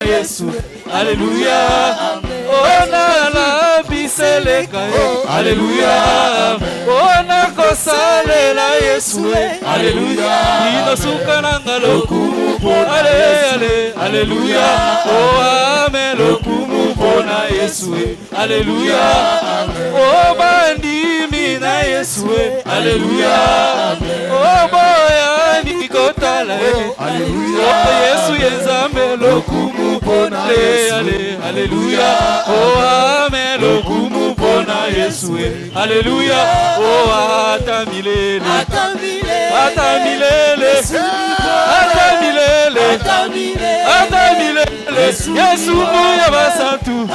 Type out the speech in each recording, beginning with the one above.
Yesu. Alléluia. On a la biseleka. Alléluia. On a kosale la Yesu. Alléluia. Inosuka nanga lokumu pona. Allez, alléluia. Oh amen lokumu pona Yesu. Alléluia. Oh bandimi na Yesu. Alléluia. Oh boya nikotala. Alléluia. Yesu yenzambe lokumu pona. Allez, alléluia. Oh amen lokumu pona Yesu. Alléluia. Oh atamilele. Atamilele. Atamilele. Atamilele. Yesu moya basantu. Oh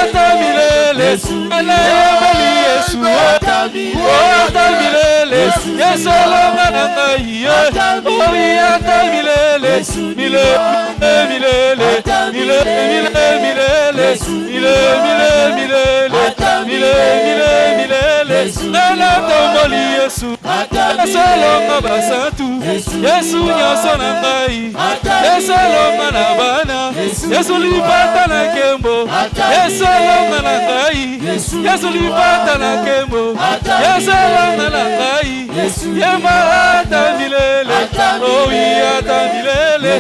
atamilele. Alebali Yesu. Oh atamilele. Yesu longa nangai. Oh atamilele. Mile milele. Mile milele. Mile milele. Nala tomboli Yesu. Yesu longa basantu. Yesu nyoso nangai. Yesu longa na bana. Yesu lipata na kembo. Yesu longa na ngai. Yesu lipata na kembo. Yesu longa na ngai. Yema ata milele. Oh ata milele.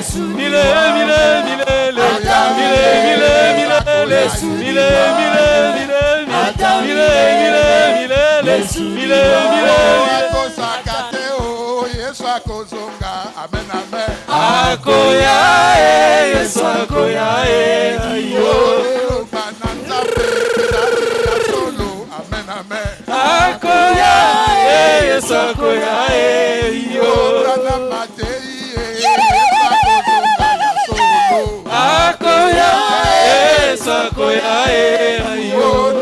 Mile akoya Yesu akoya ayo akoya Yesu akoya ayo akoya Yesu akoya ayo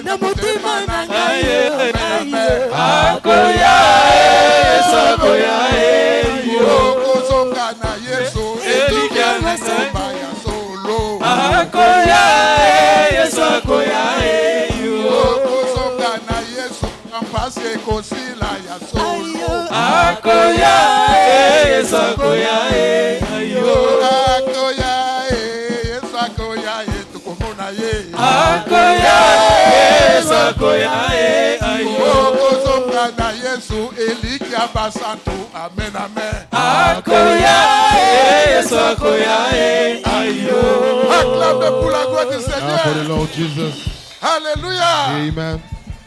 na mutima nangaye akoya Yesu akoya ayo kozonga na Yesu elikana samba ya solo akoya Yesu akoya ayo kozonga na Yesu ampase kosila ya solo akoya Yesu akoya ayo akoya Yesu akoya tukomona ye akoya Yesu akoya ayo kozonga na Yesu elikia basantu amen amen akoya Yesu akoya ayo acclamez pour la gloire du Seigneur for the Lord Jesus. Hallelujah Amen.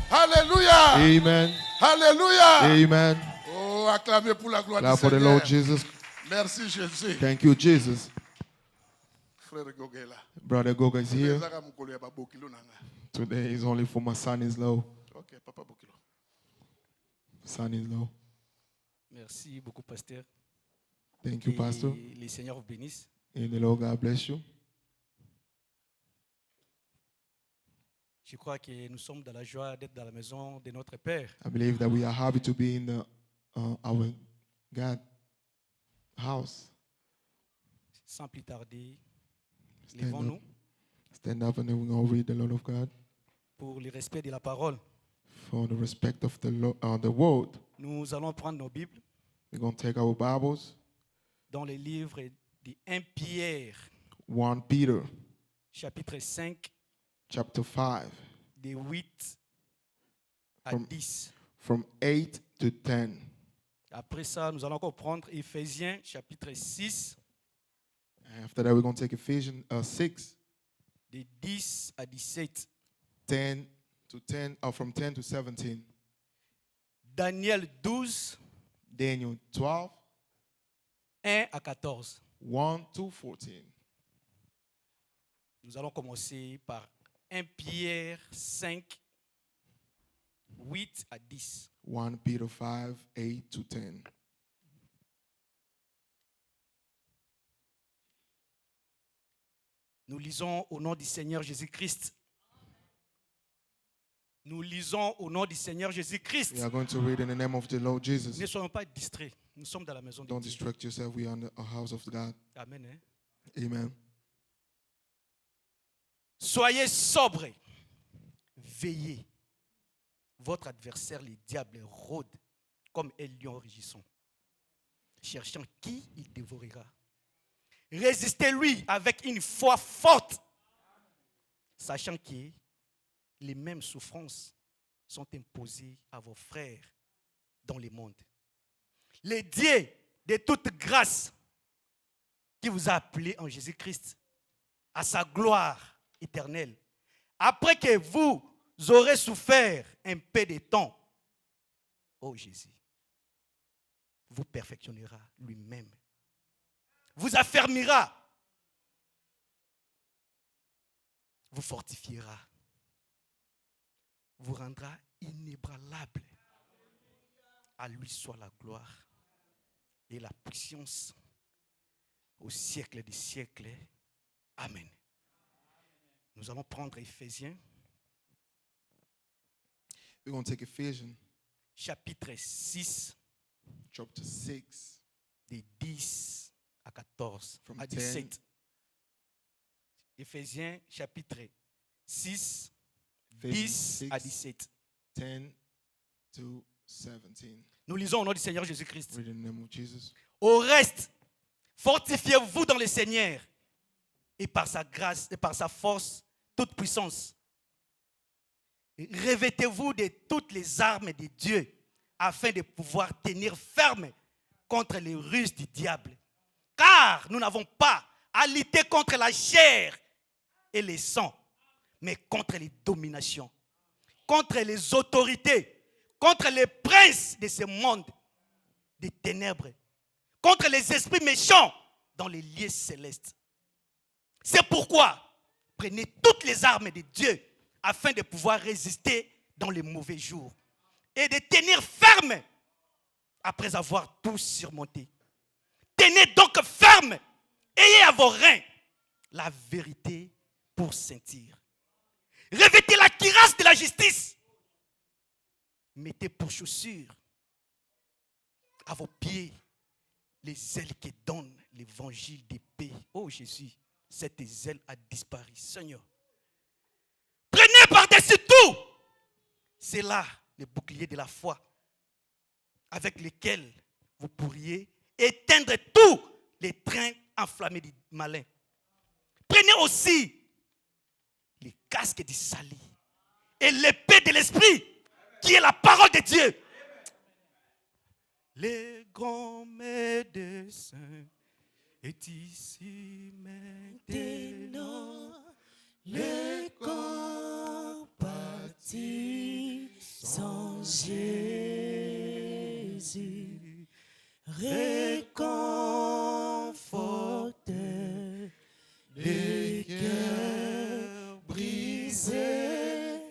Hallelujah Amen. Hallelujah Amen. Oh acclamez pour la gloire du For the Seigneur Lord Jesus. Merci Jésus. Thank you, Jesus. Frère Gogela. Brother Goga is here. Today is only for my son-in-law. Okay, Papa Bokilo. Son-in-law. Merci beaucoup, pasteur. Thank you, Pastor. Les Seigneurs vous bénissent. And the Lord God bless you. Je crois que nous sommes dans la joie d'être dans la maison de notre Père. I believe that we are happy to be in our God house. Sans plus tarder, levons-nous Stand up and then we're going to read the Lord of God. pour le respect de la parole. For the respect of the word. Nous allons prendre nos Bibles We're going to take our Bibles. dans le livre de 1 Pierre, 1 Peter, chapitre 5, chapter 5, de 8 à 10. from 8 to 10. Après ça, nous allons encore prendre Éphésiens, chapitre 6, After that, we're going to take Ephesians 6, de 10 à 17. 10 to 10, from 10 to 17. Daniel 12, Daniel 12, 1 à 14. 1 to 14. Nous allons commencer par 1 Pierre 5, 8 à 10. 1 Peter 5, 8 to 10. Nous lisons au nom du Seigneur Jésus-Christ. Nous lisons au nom du Seigneur Jésus-Christ. We are going to read in the name of the Lord Jesus. Ne soyons pas distraits. Nous sommes dans la maison de Don't Dieu. distract yourself. We are in the house of God. Amen. Hein? Amen. Soyez sobres. Veillez. Votre adversaire, le diable, rôde comme un lion rugissant, cherchant qui il dévorera. Résistez-lui avec une foi forte, sachant que les mêmes souffrances sont imposées à vos frères dans le monde. Le Dieu de toute grâce qui vous a appelé en Jésus-Christ à sa gloire éternelle, après que vous aurez souffert un peu de temps, ô Jésus, vous perfectionnera lui-même, vous affermira, vous fortifiera, vous rendra inébranlable. À lui soit la gloire et la puissance au siècle des siècles. Amen. Nous allons prendre Éphésiens, We're going to take Ephesians chapitre 6, chapter 6, de 10 à 14, From à 17. Éphésiens, chapitre 6, 10 à 17. 10 to 17. Nous lisons au nom du Seigneur Jésus-Christ. Read in the name of Jesus. Au reste, fortifiez-vous dans le Seigneur et par sa grâce et par sa force, toute puissance. Revêtez-vous de toutes les armes de Dieu afin de pouvoir tenir ferme contre les ruses du diable. Car nous n'avons pas à lutter contre la chair et le sang, mais contre les dominations, contre les autorités, contre les princes de ce monde des ténèbres, contre les esprits méchants dans les lieux célestes. C'est pourquoi prenez toutes les armes de Dieu afin de pouvoir résister dans les mauvais jours et de tenir ferme après avoir tout surmonté. Tenez donc ferme, ayez à vos reins la vérité pour sentir. Revêtez la cuirasse de la justice. Mettez pour chaussures à vos pieds les ailes qui donnent l'évangile de paix. Oh Jésus, cette aile a disparu, Seigneur. Prenez par-dessus tout, c'est là le bouclier de la foi avec lequel vous pourriez éteindre tous les trains enflammés du malin. Prenez aussi les casques du salut et l'épée de l'esprit qui est la parole de Dieu. Le grand médecin est ici maintenant. Les compatis sans Jésus, réconforte les cœurs brisés.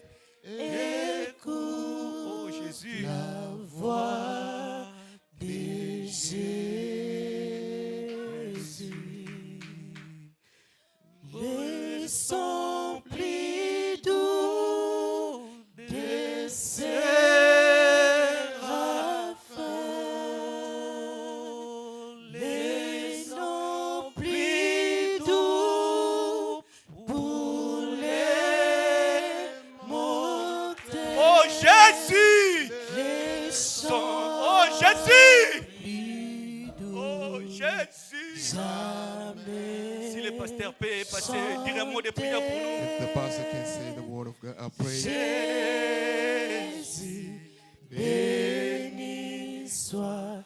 Écoute, oh Jésus, la voix de Jésus. Le son plus doux de séraphins, les sons plus doux pour les mortels. Oh Jésus, les sons, oh Jésus, oh Jésus. Si le pasteur peut passer, dire un mot de prière pour nous. If the pastor can say the word of God, I pray. Jésus, béni soit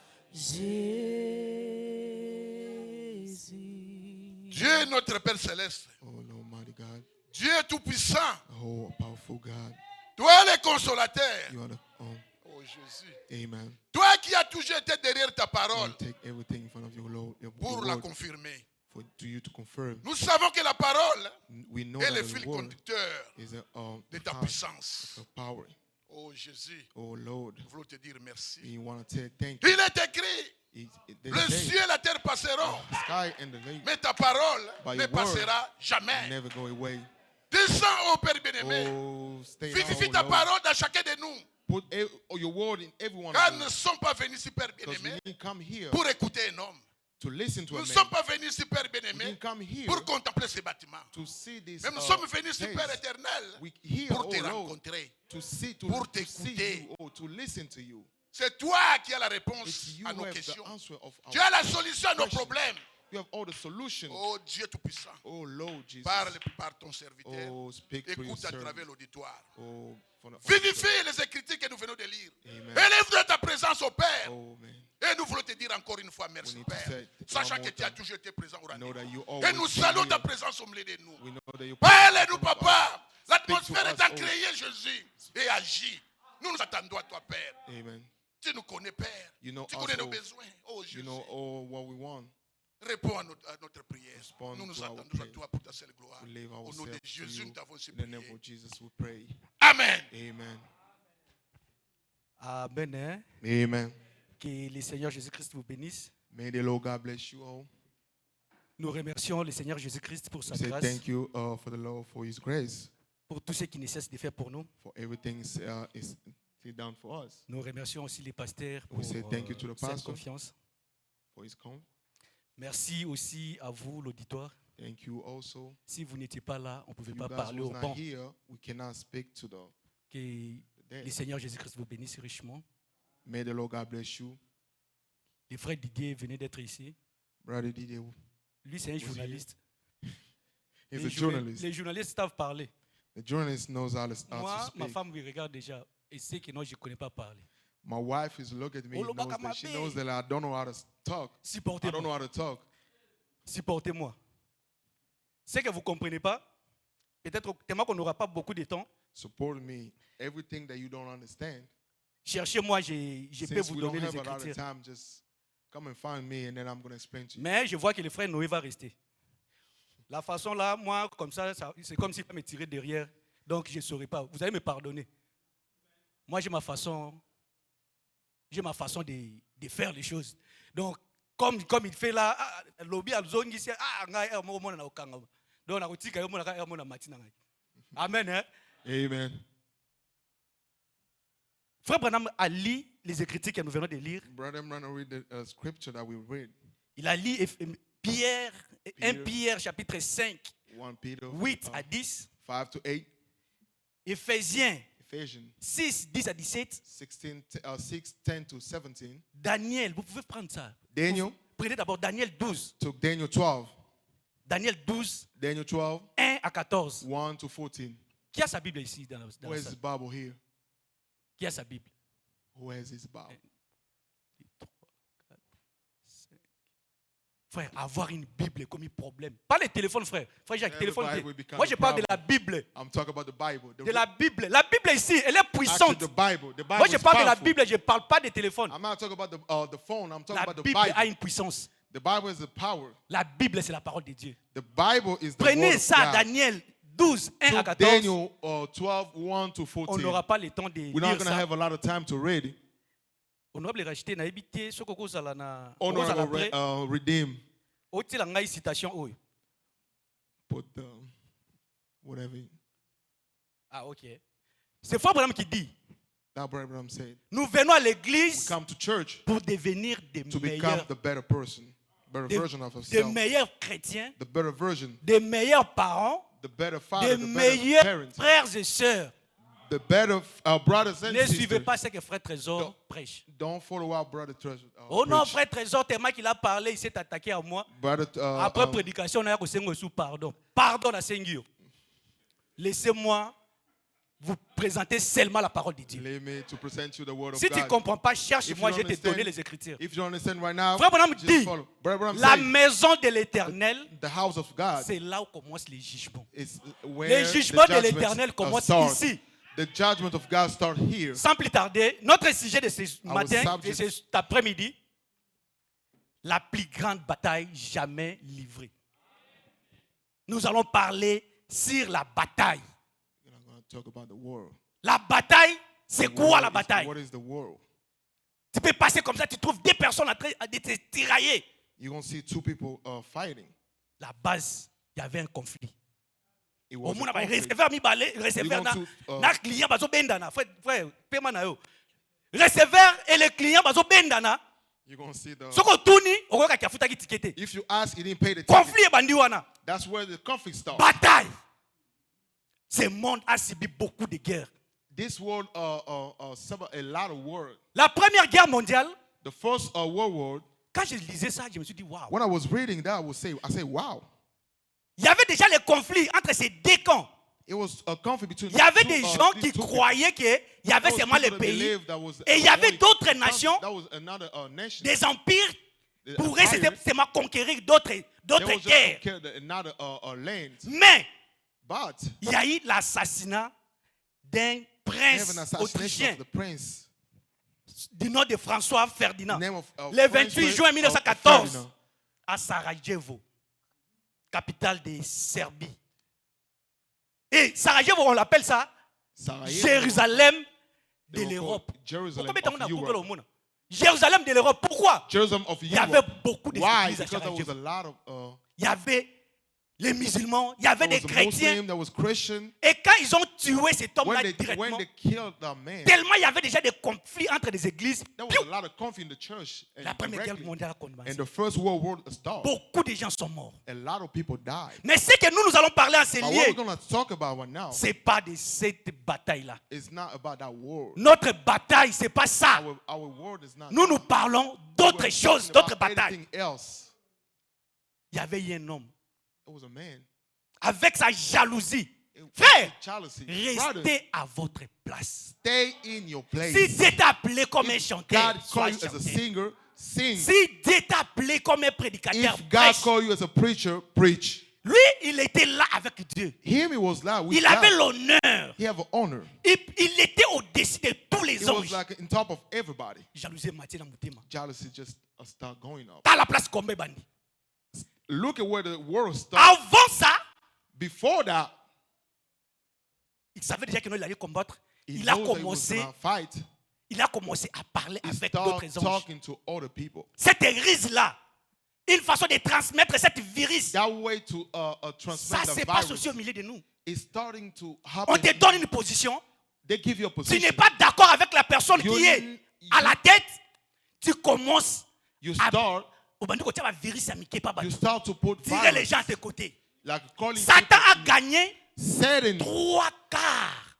Jésus. Dieu notre Père Céleste, Oh Lord, mighty God, Dieu Tout-Puissant, oh powerful God, toi le consolateur, you are the oh Jésus, Amen. toi qui as toujours été derrière ta You parole take everything in front of you, Lord, your pour la word, confirmer. for you to confirm. Nous savons que la parole We know est that le the fil word conducteur is de ta path puissance. of power. Oh Jésus, Oh Lord, nous voulons te dire merci. we want to thank you. Il est écrit, There's le a day, ciel et la terre passeront, the sky and the lake mais ta parole By ne your word, passera jamais. never go away. Descends, ô Père bien-aimé, Oh, stay vivifie down, ta Lord. parole dans chacun de nous. Put your word in everyone Car of nous ne us. sommes pas venus ici, Père Because we bien-aimé, didn't come here pour écouter un homme. to listen to Nous a ne man. sommes pas venus ici, Père We bien-aimé, didn't come here pour contempler ces bâtiments. to see this. Mais nous sommes venus ici, place. Père éternel, We here, pour oh te Lord, rencontrer. to see, pour to see t'écouter. you, oh, to listen to you. C'est toi qui as la It's réponse you à who nos have questions. the answer of Tu our as la solution à nos questions. problèmes. You have all the solutions. Oh Dieu Tout-Puissant, Oh Lord Jesus. parle par ton serviteur. Oh, speak through your Écoute à servant. travers l'auditoire. Oh, for the Vivifie les Écritures que nous venons de lire. Amen. Élève de ta présence au Père. Oh man. Et nous voulons te dire encore une fois We merci, need to Père. say Sachant one que more tu as time. toujours été présent au We know rendez-vous. that you Et always nous been saluons ta here. présence au milieu de nous. We know that you Parle-nous, papa. L'atmosphère Speak est to à us, oh. créer, Jésus. Et agis. Nous nous attendons à toi, Père. Amen. Tu nous connais, Père. You know Tu us, connais nos oh. besoins. Oh You Jésus. know all what we want. Réponds à notre prière. Respond Nous nous to our attendons à prayer. toi pour ta seule gloire. We leave Au nom de ourselves to Jésus, you. nous t'avons In the supplié. name of Jesus, we pray. Amen. Amen. Amen. Hein? Amen. Que le Seigneur Jésus-Christ vous bénisse. May the Lord God bless you all. Nous remercions le Seigneur Jésus-Christ pour We sa say grâce, thank you for the Lord, for His grace, pour tout ce qu'il ne cesse de faire pour nous. for everything is done for us, Nous remercions aussi les pasteurs pour We say thank you to the cette pastor. confiance. for His come. Merci aussi à vous, l'auditoire. Thank you also. Si vous n'étiez pas là, on ne pouvait You pas guys parler who's au not banc. here, we cannot speak to the Que dead. le Seigneur Jésus-Christ vous bénisse richement. May the Lord God bless you. Le frère Didier venait d'être ici. Brother Didier, Lui, c'est un Was he- journaliste. he's a journalist. Les journalistes savent parler. The journalist knows how to Moi, ma speak. femme me regarde déjà et sait que non, je ne connais pas parler. My wife is looking at me. Oh, le Knows bac à that she ma knows that I don't know how to talk. I don't Supportez-moi. know how to talk. Supportez-moi. Ce que vous ne comprenez pas, peut-être tellement qu'on n'aura pas beaucoup de temps, Support me. Everything that you don't understand. cherchez-moi, je peux Since vous we don't donner have les a lot of écritures. time, just come and find me, and then I'm going to explain to you. Mais je vois que le frère Noé va rester. La façon là, moi, comme ça c'est comme s'il va me tirer derrière. Donc, je ne saurais pas. Vous allez me pardonner. Moi, j'ai ma façon de faire les choses. Donc, comme il fait là, lobby à zone ici, donc, amen. Hein? Amen. Frère Branham a lu les écritures que nous venons de lire. Brother, I'm going to read the scripture that we read. Il a lu Pierre, 1 Pierre chapitre 5, 1 Peter 8 à 10. 5 to 8. Éphésiens Ephesians 6, 10 à 17. 6, 10 to 17. Daniel, vous pouvez prendre ça. Daniel. Prenez d'abord Daniel 12. Took Daniel 12. Daniel 12, Daniel 12, 1 à 14. 1 to 14. Qui a sa Bible ici dans la Who has salle? his Bible here? Qui a sa Bible? Who has his Bible? 3, 4, 5. Frère, avoir une Bible est comme un problème. Pas les téléphones, frère. Frère Jacques, téléphone. Bible will become Moi, je a parle de problem. la Bible. I'm talking about the Bible. De la Bible. La Bible ici, elle est Actually, puissante. the Bible. The Bible Moi, je is parle de la powerful. Bible, je ne parle pas des téléphones. I'm not talking about the phone. I'm talking La about the Bible a Bible. une puissance. The Bible is the power. La Bible, c'est la parole de Dieu. The Bible is the Prenez word of ça, God. Daniel 12, 1 à Took 14. Daniel 12, 1 to On 14. n'aura pas le temps de We're not lire going to ça. have a lot of time to read it. Honorable racheté na ebité ce que vous allez na Honorable redeem. otila ngai citation oyo. Put whatever. Ah OK. C'est Frère Branham qui dit, That brother Branham said. nous venons à We l'église come to church pour devenir des to become meilleurs, the better person, better version of des ourselves, meilleurs chrétiens, the better version, des meilleurs parents, the better father, des the better meilleurs parents, frères et sœurs. the better brothers and Ne suivez sisters. pas ce que Frère Trésor prêche. Don't follow our brother Treasure. Oh non, preach. Frère Trésor, tellement qu'il a parlé, il s'est attaqué à moi. Brother, Après prédication, on a eu sous pardon. Pardon à Seigneur. Laissez-moi vous présenter seulement la parole de Dieu. allow me to present you the word of Si tu ne God. comprends pas, cherche-moi, If je you vais te donner understand- les Écritures. If you don't understand right now, Frère Branham just dit, follow. Brother Branham la said, maison de l'Éternel, the house of God c'est là où commencent les jugements. is where Les the jugements de judgments l'Éternel commencent start. ici. The judgment of God start here. Sans plus tarder, notre sujet de ce Our matin, de subject- cet après-midi, la plus grande bataille jamais livrée. Nous allons parler sur la bataille. We're not going to talk about the world. La bataille, c'est The quoi war la is- bataille? What is the world? Tu peux passer comme ça, tu trouves deux personnes en train de te tirailler. You're going to see two people fighting. La base, il y avait un conflit. It Au was moins, a il conflict. receveur mi balé, receveur You want na client bazo bendana, frère, paiement na yo. Receveur et le client bazo bendana. You're going to see the. Soko tuni, okoka kiafuta ki tikete. If you ask, he didn't pay the ticket. Conflit bandi wana. That's where the conflict starts. Bataille. Ce monde a subi beaucoup de guerres. This world suffered a lot of war. La première guerre mondiale, The first World War Quand je lisais ça, je me suis dit, waouh. When I was reading that, I say, wow. Il y avait déjà les conflits entre ces deux camps. It was a conflict between. Il y avait des gens qui croyaient qu'il y avait seulement le pays. Et il y avait d'autres nations, des empires, pourraient seulement conquérir d'autres terres. Mais il y a eu l'assassinat d'un prince autrichien du nom de François Ferdinand. Le 28 juin 1914, à Sarajevo, capitale de Serbie. Et Sarajevo, on l'appelle ça Jérusalem de l'Europe. Jérusalem de l'Europe. Pourquoi? Il y avait beaucoup d'églises à Sarajevo. Il y avait les musulmans, il y avait des chrétiens. Et quand ils ont tué cet homme-là directement, tellement il y avait déjà des conflits entre les églises, la Première Guerre mondiale a commencé. Beaucoup de gens sont morts. Mais ce que nous allons parler en ces lieux, ce n'est pas de cette bataille-là. Notre bataille, ce n'est pas ça. Nous parlons d'autres choses, d'autres batailles. Il y avait un homme. Avec sa jalousie. Frère, restez à votre place. Si Dieu t'a appelé comme un chanteur, sois chanteur. Si Dieu t'a appelé comme un prédicateur, prêche. Lui, il était là avec Dieu. Il avait l'honneur. Il était au-dessus de tous les anges. Jalousie Mathieu dans mon thème. T'as la place comme bandit. Look at where the world started. Avant ça, before that, il savait déjà qu'il allait combattre. Il a commencé à parler avec d'autres anges. Cette église-là, une façon de transmettre cette virus, ça se passe aussi au milieu de nous. On te donne une position. Tu n'es pas d'accord avec la personne qui est à la tête. Tu commences à tirer les gens à tes côtés. Satan a gagné 3 quarts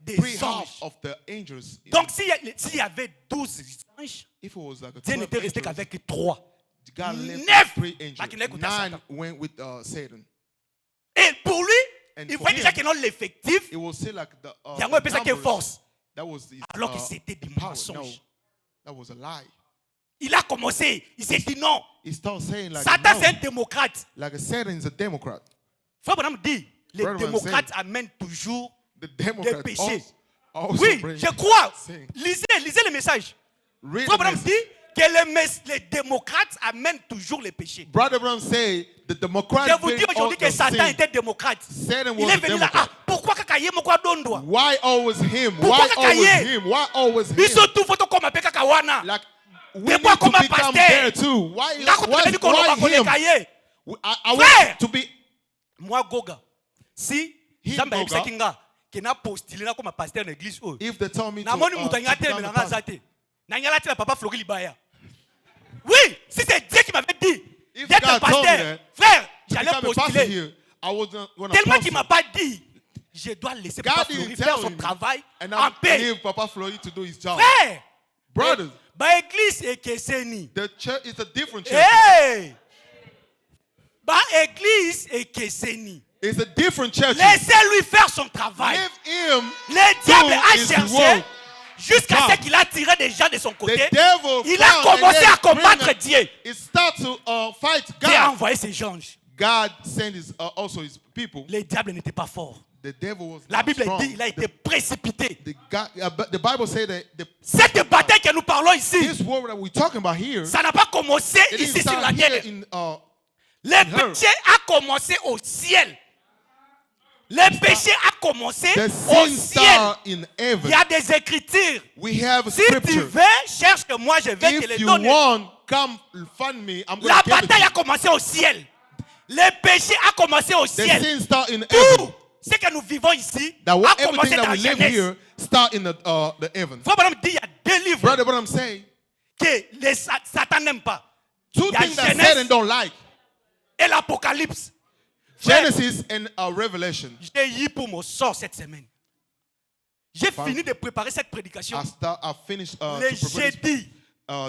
des anges. Donc s'il y avait 12 anges, Dieu n'était resté qu'avec 3. 9 went with Satan. Et pour lui, il voyait déjà qu'il a l'effectif. Il y a un peu ça qui est force. Alors que c'était du mensonge. Il a commencé, il s'est dit non. Satan c'est un démocrate. Frère Branham dit, les démocrates amènent toujours des péchés. Oui, je crois. Lisez le message. Frère Branham dit que les démocrates amènent toujours les péchés. Brother Branham say the Democrats. Je vous dis aujourd'hui que Satan était démocrate. Il est venu là. Ah, pourquoi Kakaye moko dondoa? Why always him? Why always him? Why always him? Biso tout photo comme apeka kawana. We need to become there too. Why him? I want to be. Moi Goga. Si Zamba Ebisakinga qui n'a postulé comme pasteur dans l'église. If they tell me to. Papa Flori Libaya. Oui, si c'est Dieu qui m'avait dit d'être pasteur, frère, j'allais postuler. Tellement qu'il ne m'a pas dit, je dois laisser Papa Flori faire son travail en paix. Frère, brothers, l'église est Kesseni. The church is a different church. Hey! L'église est Kesseni. It's a different church. Laissez-lui faire son travail. Le diable a cherché jusqu'à ce qu'il a tiré des gens de son côté. Il a commencé à combattre Dieu. Dieu a envoyé ses anges. God sent also his people. Le diable n'était pas fort. La Bible dit qu'il a été précipité. The Bible say that cette bataille que nous parlons ici, this war that we're talking about here, ça n'a pas commencé ici sur la terre. Le péché a commencé au ciel. Le péché a commencé au ciel. Il y a des écritures. Si tu veux, cherche que moi je vais te les donner. La bataille a commencé au ciel. Le péché a commencé au ciel. Tout ce que nous vivons ici a commencé dans la Genèse. Frère Branham dit il y a 2 livres que Satan n'aime pas. Il y a Genèse et l'Apocalypse. Genesis and Revelation. J'ai eu pour mon sort cette semaine. J'ai fini de préparer cette prédication. I finished le jeudi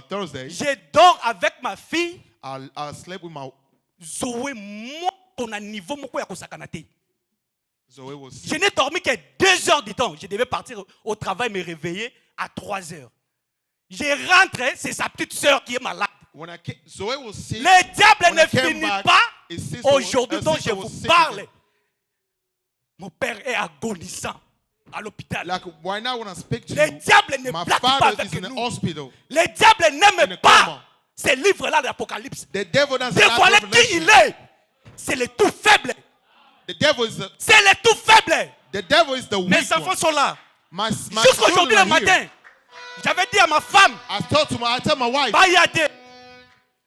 Thursday, je dors avec ma fille. I slept with my Zoé, moi, on a niveau moko ya kosakana te. Zoe was Je sick. n'ai dormi que 2 heures du temps. Je devais partir au travail, me réveiller à 3 heures. Je rentre, c'est sa petite sœur qui est malade. When I came, Zoe was sick. Le diable When ne I came finit back, pas his sister was- aujourd'hui her dont je sister was vous sick parle. again. Mon père est agonisant à l'hôpital. Like right now when I speak to Le you, diable ne my blague pas father avec is in the nous. hospital. Le diable In n'aime a pas coma. ces livres-là de l'Apocalypse. The devil doesn't Dévoiler like qui il revelation. est. C'est le tout faible. The devil is C'est le tout faible. the devil is the weak Mes enfants one. sont là. My Jusqu'aujourd'hui children le are here. matin, j'avais dit à ma femme, I tell my wife, Bayate,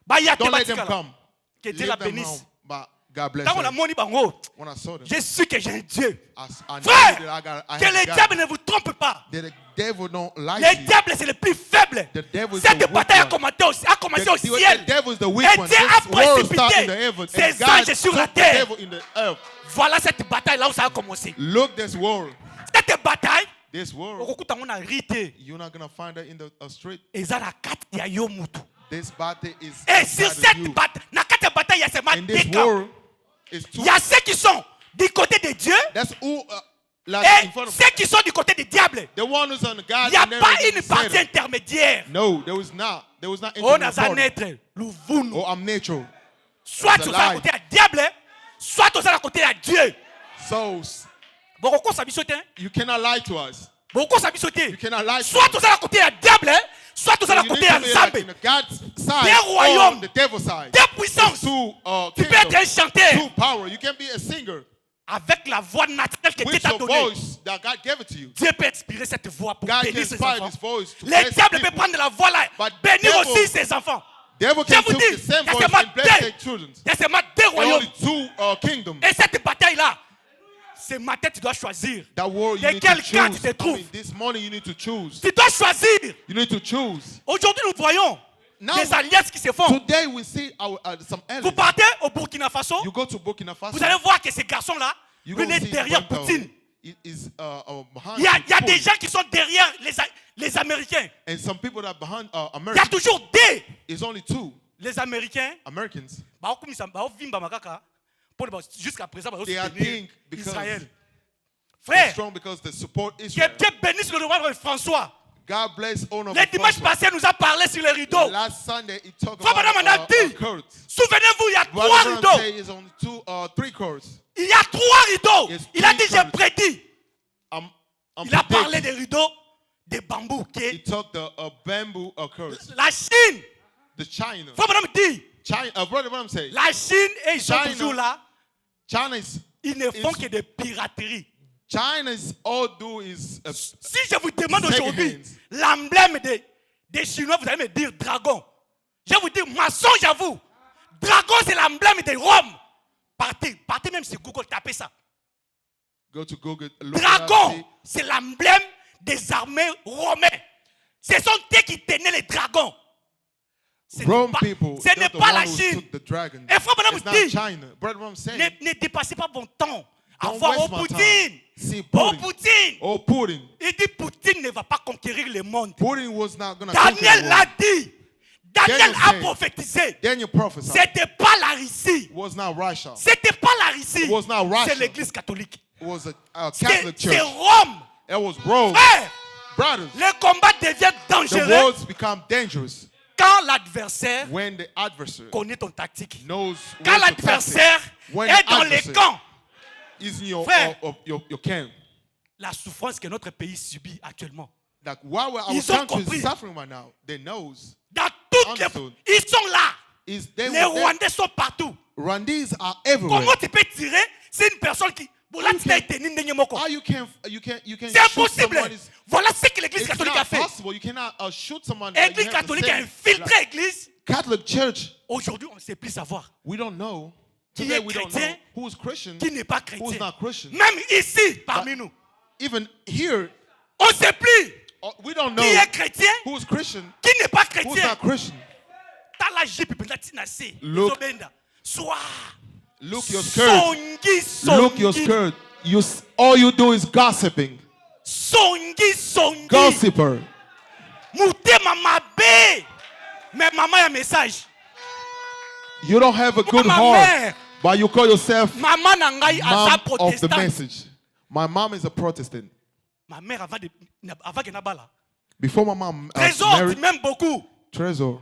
Bayate don't let them Batikala. come. Que Dieu Leave la them bénisse. home. But God bless Quand on a them. moni bango, When I saw them, je suis que j'ai un Dieu. I knew Frère, that I que had le God. diable ne vous trompe pas. That the devil don't like Le you. diable, c'est le plus faible. The devil is Cette the weak bataille a one. commencé au The ciel. devil is the weak Et one. Dieu This a war started in the précipité heavens. ses And God anges sur la took the terre. devil in the earth. Voilà cette bataille là où ça a commencé. Look this war. Cette bataille, This war. okukuta on a rité. You're not gonna find it in the street. Eza na kati ya yo mutu. This battle is Et sur inside of cette you. bataille, na kati ya bataille, il y a seulement And this 2 camps. war is two. Il y a ceux qui sont du côté de Dieu That's who like et in front of ceux qui sont du côté du diable. the one who's on God. Il n'y a and then pas there's une Satan. partie intermédiaire. No, there was not. There was not. On a intermediate un party. être, l'ouvunu. Oh, I'm natural. Soit It's tu a es à lie. côté du diable, soit tu es à côté de Dieu. So Beaucoup ça bisote, hein? you cannot lie to us. Beaucoup ça bisote. You cannot lie to Soit tu es à côté du diable, soit tu es à You côté need to de be like Nzambe. in the God's side Des royaumes. or the devil's side. Des puissances. Two Tu peux être un kingdoms, chanteur two power. You can be a singer avec la voix naturelle que Dieu with t'a your donnée. voice that God gave it to you. Dieu peut inspirer cette voix pour God can bénir ses inspire enfants. this voice to Le bless diable peut people. prendre la voix là, But bénir devil- aussi ses enfants. Devil Je can vous take dis, the same il y a voice seulement and bless their deux. children. Il y a seulement 2 There are royaumes. only two kingdoms. Et cette bataille-là, ce matin, tu dois choisir. That war you De need quel to camp choose. tu te trouves? This morning you need to choose. Tu dois choisir. You need to choose. Aujourd'hui, nous voyons Now, des alliances qui se font. today we see some Vous allies. partez au Burkina Faso, You go to Burkina Faso. vous allez voir que ces garçons-là, You lui, go il est see derrière Brento Poutine. is behind Il y a des Putin. gens qui sont derrière les Américains. And some people that are behind Il y a Americans. toujours des. It's only two Les Américains, Americans. jusqu'à présent, They are king because Israël. they're Frère, strong because they support que Israel. Dieu bénisse le roi François. God bless honor. Le dimanche passé, nous a parlé sur les rideaux. Last Sunday he talked Frère Madame about a dit, curds. souvenez-vous, il y a 3 Brother rideaux. say it's only three curds. Il y a 3 rideaux. Yes, Il a 3 dit, j'ai curds. prédit. I'm Il a parlé predicting. des rideaux de bambou. He took the bamboo curds. La Chine, The China. Frère Madame dit, China. Brother, what I'm saying? la Chine, et ils sont China. toujours là. China is. Ils ne font It's- que des pirateries. China's all do is. Si je vous demande Second aujourd'hui hands. l'emblème des Chinois, vous allez me dire dragon. Je vous dis mensonge à vous. Dragon, c'est l'emblème de Rome. Partez même sur Google, tapez ça. Go to Google. Look it up, Dragon, see. c'est l'emblème des armées romaines. Ce sont eux qui tenaient les dragons. Ce n'est Rome pas, people. ce they're n'est the pas one la who Chine. took the dragon. Et frère Madame It's not dit, China. Brother, what I'm saying? ne dépassez pas votre temps à Don't voir waste au my Poutine. time. See Au Putin. Poutine. Oh, Putin. Il dit Poutine ne va pas conquérir le monde. Putin was not gonna. conquer the Daniel l'a world. dit. Daniel Daniel a said- prophétisé. Daniel prophesied. C'était pas la Russie. It was not Russia. C'était pas la Russie. It was not Russia. C'est l'église catholique. It was a C'est Catholic c'est church. Rome. It was Rome. Frère, Brothers, le combat devient the dangereux words become dangerous quand l'adversaire when the adversary connaît ton tactique. knows Quand what's the l'adversaire tactic. When est the dans les adversary camps. is in your Frère. your camp. La souffrance que notre pays subit actuellement. Like while our Ils ont country compris. is suffering right now, they knows Dans toutes Understood. les... Ils sont là. is they Les Rwandais sont partout. Rwandese are everywhere. Comment tu peux tirer? C'est une personne qui... Voilà, tu n'as été ni ndenge moko. How you can C'est shoot impossible. somebody's. Voilà ce que l'église It's catholique not a fait. possible. You cannot shoot someone. Like, you L'église have to catholique a say- infiltré l'église. Catholic Church. Aujourd'hui, on ne sait plus savoir We don't know. Qui Today est we don't chrétien, know who's Christian, qui n'est pas who's chrétien. not Christian. Même ici, parmi nous, Even here, on ne sait plus we don't qui know est chrétien, who's Christian, qui n'est pas who's chrétien. not Christian. T'as la jipe peut-être tinasé. Look. Zobenda. Soir. Look your skirt. Songi, Look your songi. skirt. All you do is gossiping. Songi, songi. Gossiper. Mutema mabe. Mais maman a un message. You don't have a good Ma heart, mère. but you call yourself Maman nangai mom asa of the protestante. message. My mom is a Protestant. Ma mère avant que nabala. Before my mom Trésor, tu married, m'aimes beaucoup. Trésor.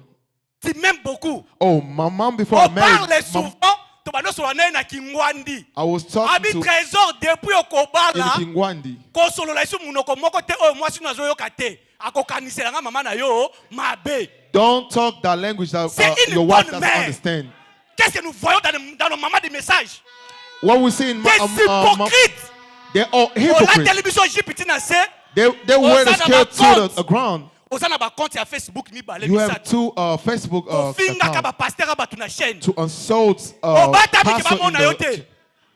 Tu m'aimes beaucoup. Oh, my mom before I On married, parle souvent. Tu vas nous na Kingwandi. I was talking Abi to Trésor depuis au in Kobala. Kingwandi. Ko solo la isu munoko moko te o moi sino zo yokate. Akokanisela nga mama na yo mabe. Don't talk that language that C'est une your wife bonne doesn't mère. understand. Qu'est-ce que nous voyons dans nos mamans des messages? What we see in Des hypocrites. they're all Oh, la hypocrites. télévision Egypte na se. They wear the Osana skirt to Bakot. the ground. Osana ba compte ya Facebook mi balé You have misatu. two Facebook Finga ka accounts ba pasteur ba tu na chaîne. to insult Obata mi ke pastor ba mona yo in the, te.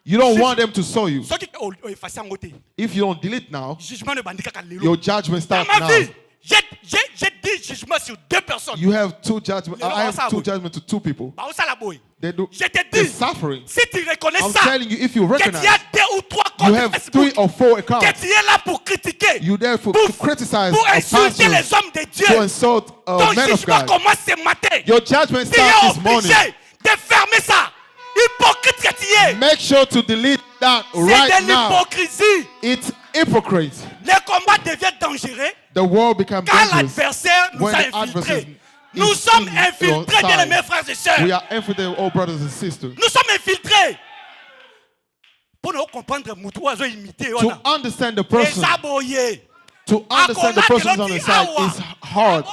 you don't want them to saw you. Soki o effacer ngo te. If you don't delete now, Jugement ne bandika ka lelo. your judgment Dans starts ma now. vie, j'ai dit jugement sur deux personnes. You have two judgments. Les I gens have two savent. judgments to two people. Ba osala boy. They do. Je te They're dis, suffering. si tu reconnais I'm ça, telling you, if you que recognize, tu as deux ou trois you comptes have Facebook, 3 or 4 que accounts. tu es là pour critiquer, You there to criticize pour a insulter pastor, les hommes de Dieu. to insult Ton a man of jugement God. commence ce matin. Your judgment Tu es starts this morning. obligé de fermer ça. Hypocrite que tu es. Make sure to delete that C'est right de now. l'hypocrisie. It's hypocrite. Le combat devient dangereux The world becomes quand dangerous. l'adversaire nous when a the adversary infiltrés. Nous is sommes in your infiltrés, bien side. mes frères et sœurs. We are infidel, all brothers and sisters. Nous sommes infiltrés. Pour nous comprendre, Moutou a imité. To understand the Et person, ça, boye. to understand the person on the side is hard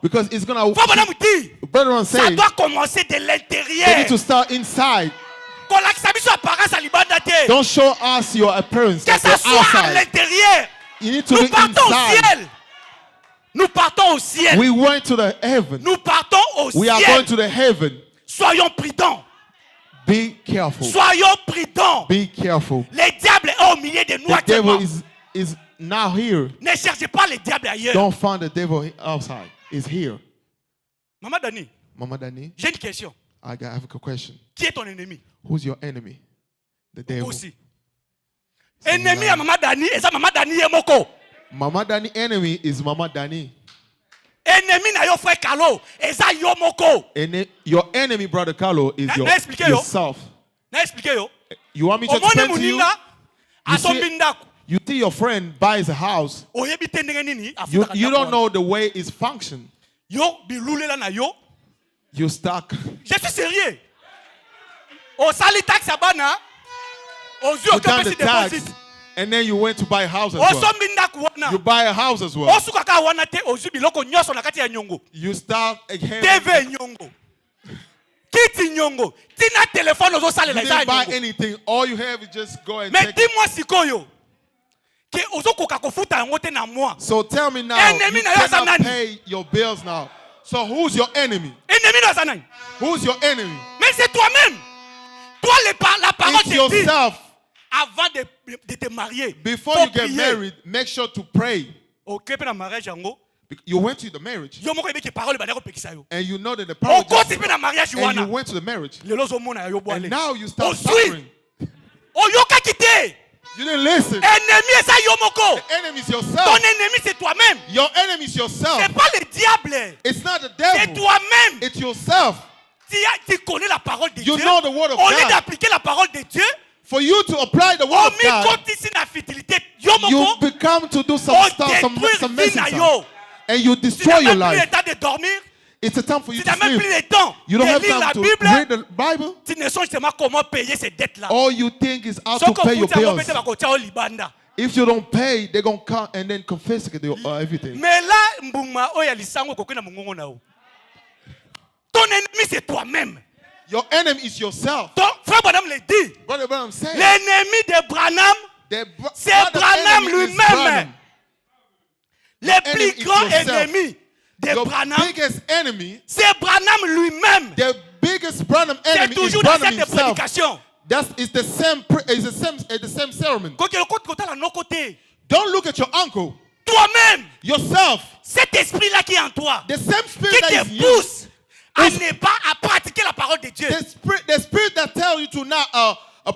because it's gonna. Faut bonhomme dit, Brethren ça say doit commencer de they l'intérieur. need to start inside. Qu'on l'accepte sur apparence à l'ibanda te. Don't show us your appearance. Que Like ça you're soit à outside. l'intérieur. You need to Nous be partons au inside. ciel. Nous partons au ciel. We went to the heaven. Nous partons au We are ciel. going to the heaven. Soyons prudents. Be careful. Soyons prudents. Be careful. Le diable est au milieu de nous The devil actuellement. is now here. Ne cherchez pas le diable ailleurs. Don't find the devil outside. It's here. Maman Dani, Mama Dani, j'ai une question. I have a question. Qui est ton ennemi? Who's your enemy? The devil. Aussi. Ennemi à Maman Dani, et ça Maman Dani est moko. Mama Dani enemy is Mama Dani. Ennemi na yo frère Kalo, et ça yo moko. Your enemy, brother Carlo, is Na explique yo. yourself. Na expliqué yo. You want me to Omone explain to you? muninga, You asombi ndaku. You see your friend buys a house. Oyebi te ndenge nini, You afutaka don't ndaku. know the way it's function. Yo bilulela na yo. You're stuck. Je suis sérieux. Au sali taxe abana. Aux yeux You done the capacité tax, deposit. and then you went to buy a house as well. Osombi ndaku wana. You buy a house as well. Osuka ka wana te ozu biloko nyonso na kati ya nyongo. You start again. TV nyongo. Kiti nyongo. Tina téléphone ozo You salela eza didn't buy nyongo. anything. All you have is just go and Mais take it. dis-moi sikoyo. Que ozo koka kofuta yango te na moi. So tell me now, Enemy you na yo aza cannot nani? pay your bills now. So who's your enemy? Ennemi na zanani. Who's your enemy? Mais c'est toi-même. Toi la parole It's te dit. yourself. Avant de te marier. Before faut you get prier. married, make sure to pray. Ok, pe na mariage yango. You went to the marriage, Yo moko ebeki parole bana ko pekisa yo. and you know that the power Okoti pe na mariage and you wana. went to the marriage, Lelo zo mona yo and boale. now you start Ozwi. suffering. Oyoka kite. You didn't listen. Ennemi eza yo moko. The enemy is Ton yourself. ennemi c'est toi-même. Your enemy is yourself. C'est pas le diable. It's not the C'est devil. toi-même. It's yourself. Tu connais la parole de You Dieu. know the word of Au lieu God. d'appliquer la parole de Dieu, For you to apply the word on of met God, compte ici na futilité. Yo you moko. become to do some On stuff, some détruit messing vie na stuff, yo. and you Tu destroy n'as your même plus life. le temps de dormir. It's a time for you Tu to n'as même plus sleep. le temps You don't de have lire time la to Bible. read the Bible. Tu ne songes seulement comment payer ces dettes-là. All you think is how to Soko pay your futi yango bills. pete bakotia o libanda. If you don't pay, they're going to come and then confiscate everything. Mais là, mbuma oya lisango kokena mungongo na o. Ton ennemi c'est toi-même. Your enemy is yourself. Ton frère Branham le dit. Brother, what I'm saying, L'ennemi de Branham, c'est Branham lui-même. Le enemy plus is grand yourself. ennemi de Your Branham, biggest enemy, c'est Branham lui-même. the biggest Branham C'est enemy is toujours dans Branham cette himself. prédication. It's the same sermon. Quand tu écoutes la non côté, Don't look at your uncle, toi-même, yourself. cet esprit-là qui est en toi, The same qui spirit that te is you. pousse à ne pas à pratiquer la parole de Dieu. The spirit that tells you to not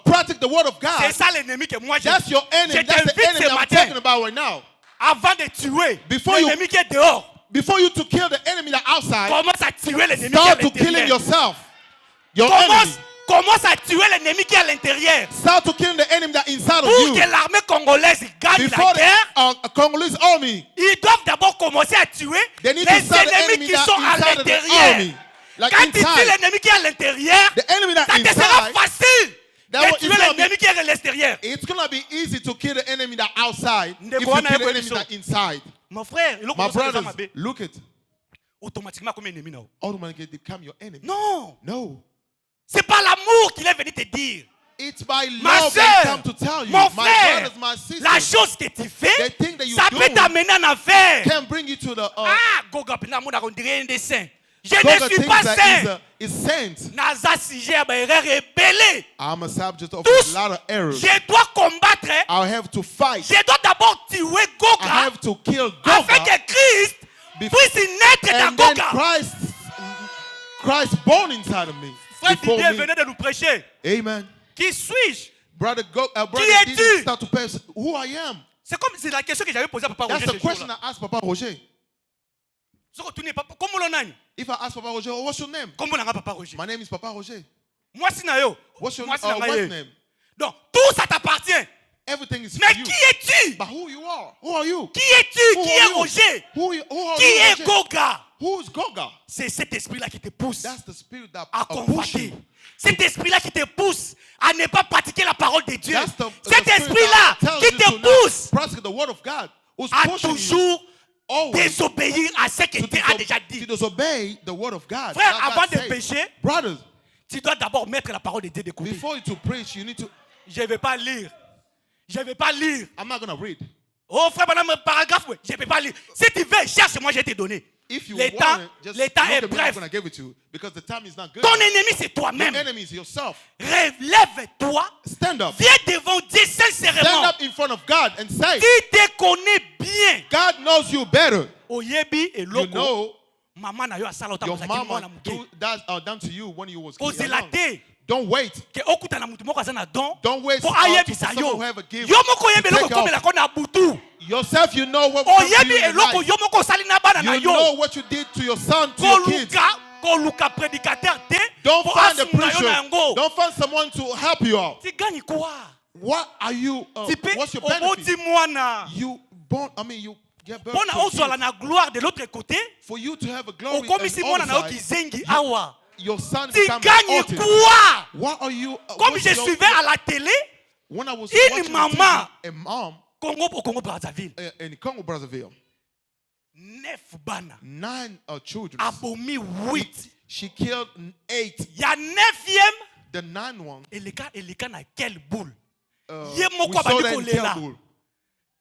practice the word of God. C'est ça l'ennemi que moi j'ai. That's your enemy. Je That's the t'invite enemy ce I'm matin, talking about right now. avant de tuer Before you- l'ennemi qui est dehors, before you to kill the enemy that outside, commence à tuer l'ennemi qui est à start to killing l'intérieur. yourself. Your enemy. Commence à tuer l'ennemi qui est à l'intérieur. Start to killing the enemy that inside of Pour you. que l'armée congolaise gagne Before la the guerre, Congolese army, ils doivent d'abord commencer à tuer they les need to start the ennemis enemy qui that sont à inside of the l'intérieur. army. Like Quand tu tues inside. l'ennemi qui est à l'intérieur, The enemy that ça te sera inside, facile that de will- tuer it's gonna l'ennemi qui est à l'extérieur. it's gonna be easy to kill the enemy that outside if Ndeko you wana kill the yebo enemy ebiso. that inside. Mon frère, il My commence à brothers, mabe. look it. Automatiquement comme ennemi non. Automatically become your enemy. Non, No. c'est pas l'amour qu'il est venu te dire. It's by Ma love they soeur, come to tell you. mon My frère, brothers, my sisters, la chose que tu fais, the thing that you ça do peut t'amener en enfer. can bring you to the Ah, Goga, on dirait un des saints. Je God ne suis thinks pas that saint. is saint. Naza sujet à erreur rebelle. I'm a subject of Tous, a lot of errors. je dois combattre. I have to fight. Je dois d'abord tuer I Goga have to kill afin Goga, que Christ puisse naître dans and then Goga. Christ born inside of me. Frère Before Didier me. venait de nous prêcher. Amen. Qui suis-je? Brother Qui didn't es-tu? start to pay who I am. C'est la question que j'avais posée à Papa That's Roger the ce question jour-là. I asked Papa Roger. Comment l'on a? If I ask Papa Roger, oh, what's your name? Comment on a Papa Roger? My name is Papa Roger. Moi, c'est Nayo. What's your Moi, c'est Nayo. wife's name? Donc, tout ça t'appartient. Everything is Mais for you. qui es-tu? But who you are? Who are you? Qui es-tu? Who Qui are est you? Roger? Who are Qui you, est Roger? Goga? Who is Goga? C'est cet esprit-là qui te pousse That's the spirit that à push combattre. you. Cet esprit-là qui te pousse à ne pas pratiquer la parole de Dieu. That's the Cet spirit esprit-là that tells qui you te to not pousse practice the word of God. Who's à pushing you toujours always désobéir à ce que to Dieu a déjà to dit. disobey the word of God. Frère, That God avant de says. pécher, Brothers, tu dois d'abord mettre la parole de Dieu de côté. before you to preach, you need to. Je ne vais pas lire. Je ne vais pas lire. I'm not gonna read. Oh frère, madame, paragraphe, oui. Je ne vais pas lire. Si tu veux, cherche, moi je vais te donner. If you Le want temps, it, just le temps look est at me, I'm bref. gonna give it to you because the time is not good. Ton ennemi, c'est Your toi-même. enemy is yourself. Relève-toi. Stand up. Viens devant Dieu Stand sincèrement. up in front of God and say, Tu te connais bien. God knows you better. Oyebi et You loko. know Maman na yo asala your ota mama mwana do muke. that done to you when you was Kozela young. te. Don't wait. Ke okuta na mutu moko aza na don. Don't wait Po for ayebisa someone yo. who have a gift Yo moko to oyebe take eloko komela off. ko na butu. Yourself, you know what comes to Oyebi you in eloko life. yo moko osali na bana na You know yo. what you did to your son, to your kids. Koluka prédicateur te. Don't Po find a asungula yo preacher. na yango. Don't find someone to help you out. Tu gagnes quoi? What are you? Tu peux What's your oboti benefit? mwana. You born. I mean, you get birth Pona to a ozwala gift. na gloire de l'autre côté. For you to have a glory on Okomisi mwana na yo the kizengi awa. your son Tu become an gagnes artist. quoi? What are you? Comme what's je your- suivais à la télé, when I was une watching maman. TV, a mom Congo au Congo Brazzaville, in Congo Brazzaville, 9 bana, 9 children. abomi 8. She killed 8. Ya 9e, The 9th one. eleka na quelle boule. We Ye moko saw abandi that in kolela. Kabul.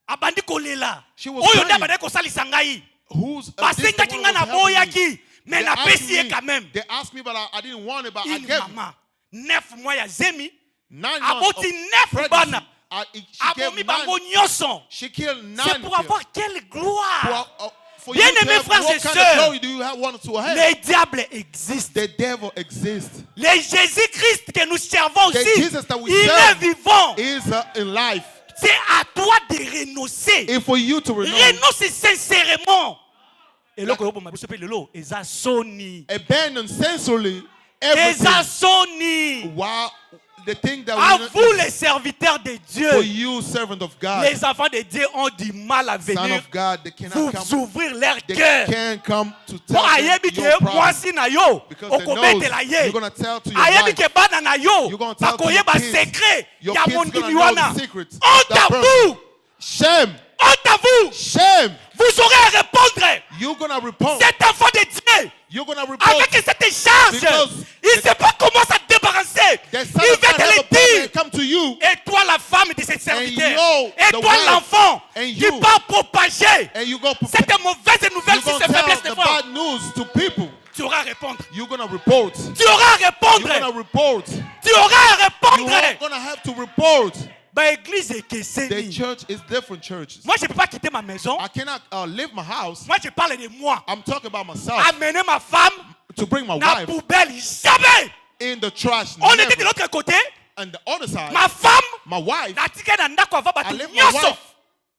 Abandi kolela. She was Oyo nde crying. abandi kosalisa ngai. Who's this Basengaki one nga was na helping me? boyaki, mais They na asked pesi ye me- quand même. They asked me, but I didn't want it, but I Une gave maman, 9 mois ya zemi, 9 months aboti of 9 pregnancy. bana. She Abomi gave bango 9. nyonso. She killed 9. C'est pour avoir quelle gloire. For you to Bien-aimés have, frères what et kind sœurs, of glory do you want to have? Le diable existe. The devil exists. Le Jésus-Christ que nous servons The aussi, Jesus that we il est serve vivant. is in life. C'est à toi de renoncer. And for you to renounce, Renonce sincèrement. Et là, quand on m'a dit, eza soni. abandon sensually Eza everything. soni. While the thing that À we vous les serviteurs de for Dieu, you, servant of God, les enfants de Dieu ont du mal à son venir of God, they cannot vous come. ouvrir leur They cœur. can't come to Po tell ayebi them your ke problem. mwasi na yo Because they okobetela know ye. you're going to tell to your Ayebi wife. ke bana na yo You're gonna tell to bakoyeba your kids. secret Your ya kids gonna mondimi know wana. the secrets. Honte That à person. vous. Shame. Honte à vous. Shame. Vous aurez à répondre. You're going to repent. Cet enfant de Dieu, You're going to repent. avec cette charge, Because il ne sait pas comment se débarrasser. The Il son va of God te have a le problem dire. and come to you. Et toi, la femme de ce serviteur, you, et the toi, wife, l'enfant, and qui you, va propager And you go cette mauvaise nouvelle you're sur going ces to faiblesses tell de the foi. bad news to people. Tu auras à répondre. You're going to report. Tu auras à You're répondre. going to report. Tu auras à You're répondre. going to have to report. Bah, église est que The c'est. church is different churches. Moi, je ne peux pas quitter ma maison. I cannot leave my house. Moi, je parle de moi. I'm talking about myself. Amener ma femme To bring my dans la wife poubelle. Jamais. in the trash. On était de Never. l'autre côté. On the other side, Ma femme, my wife, natika na ndako avant I batu left my nyonso. wife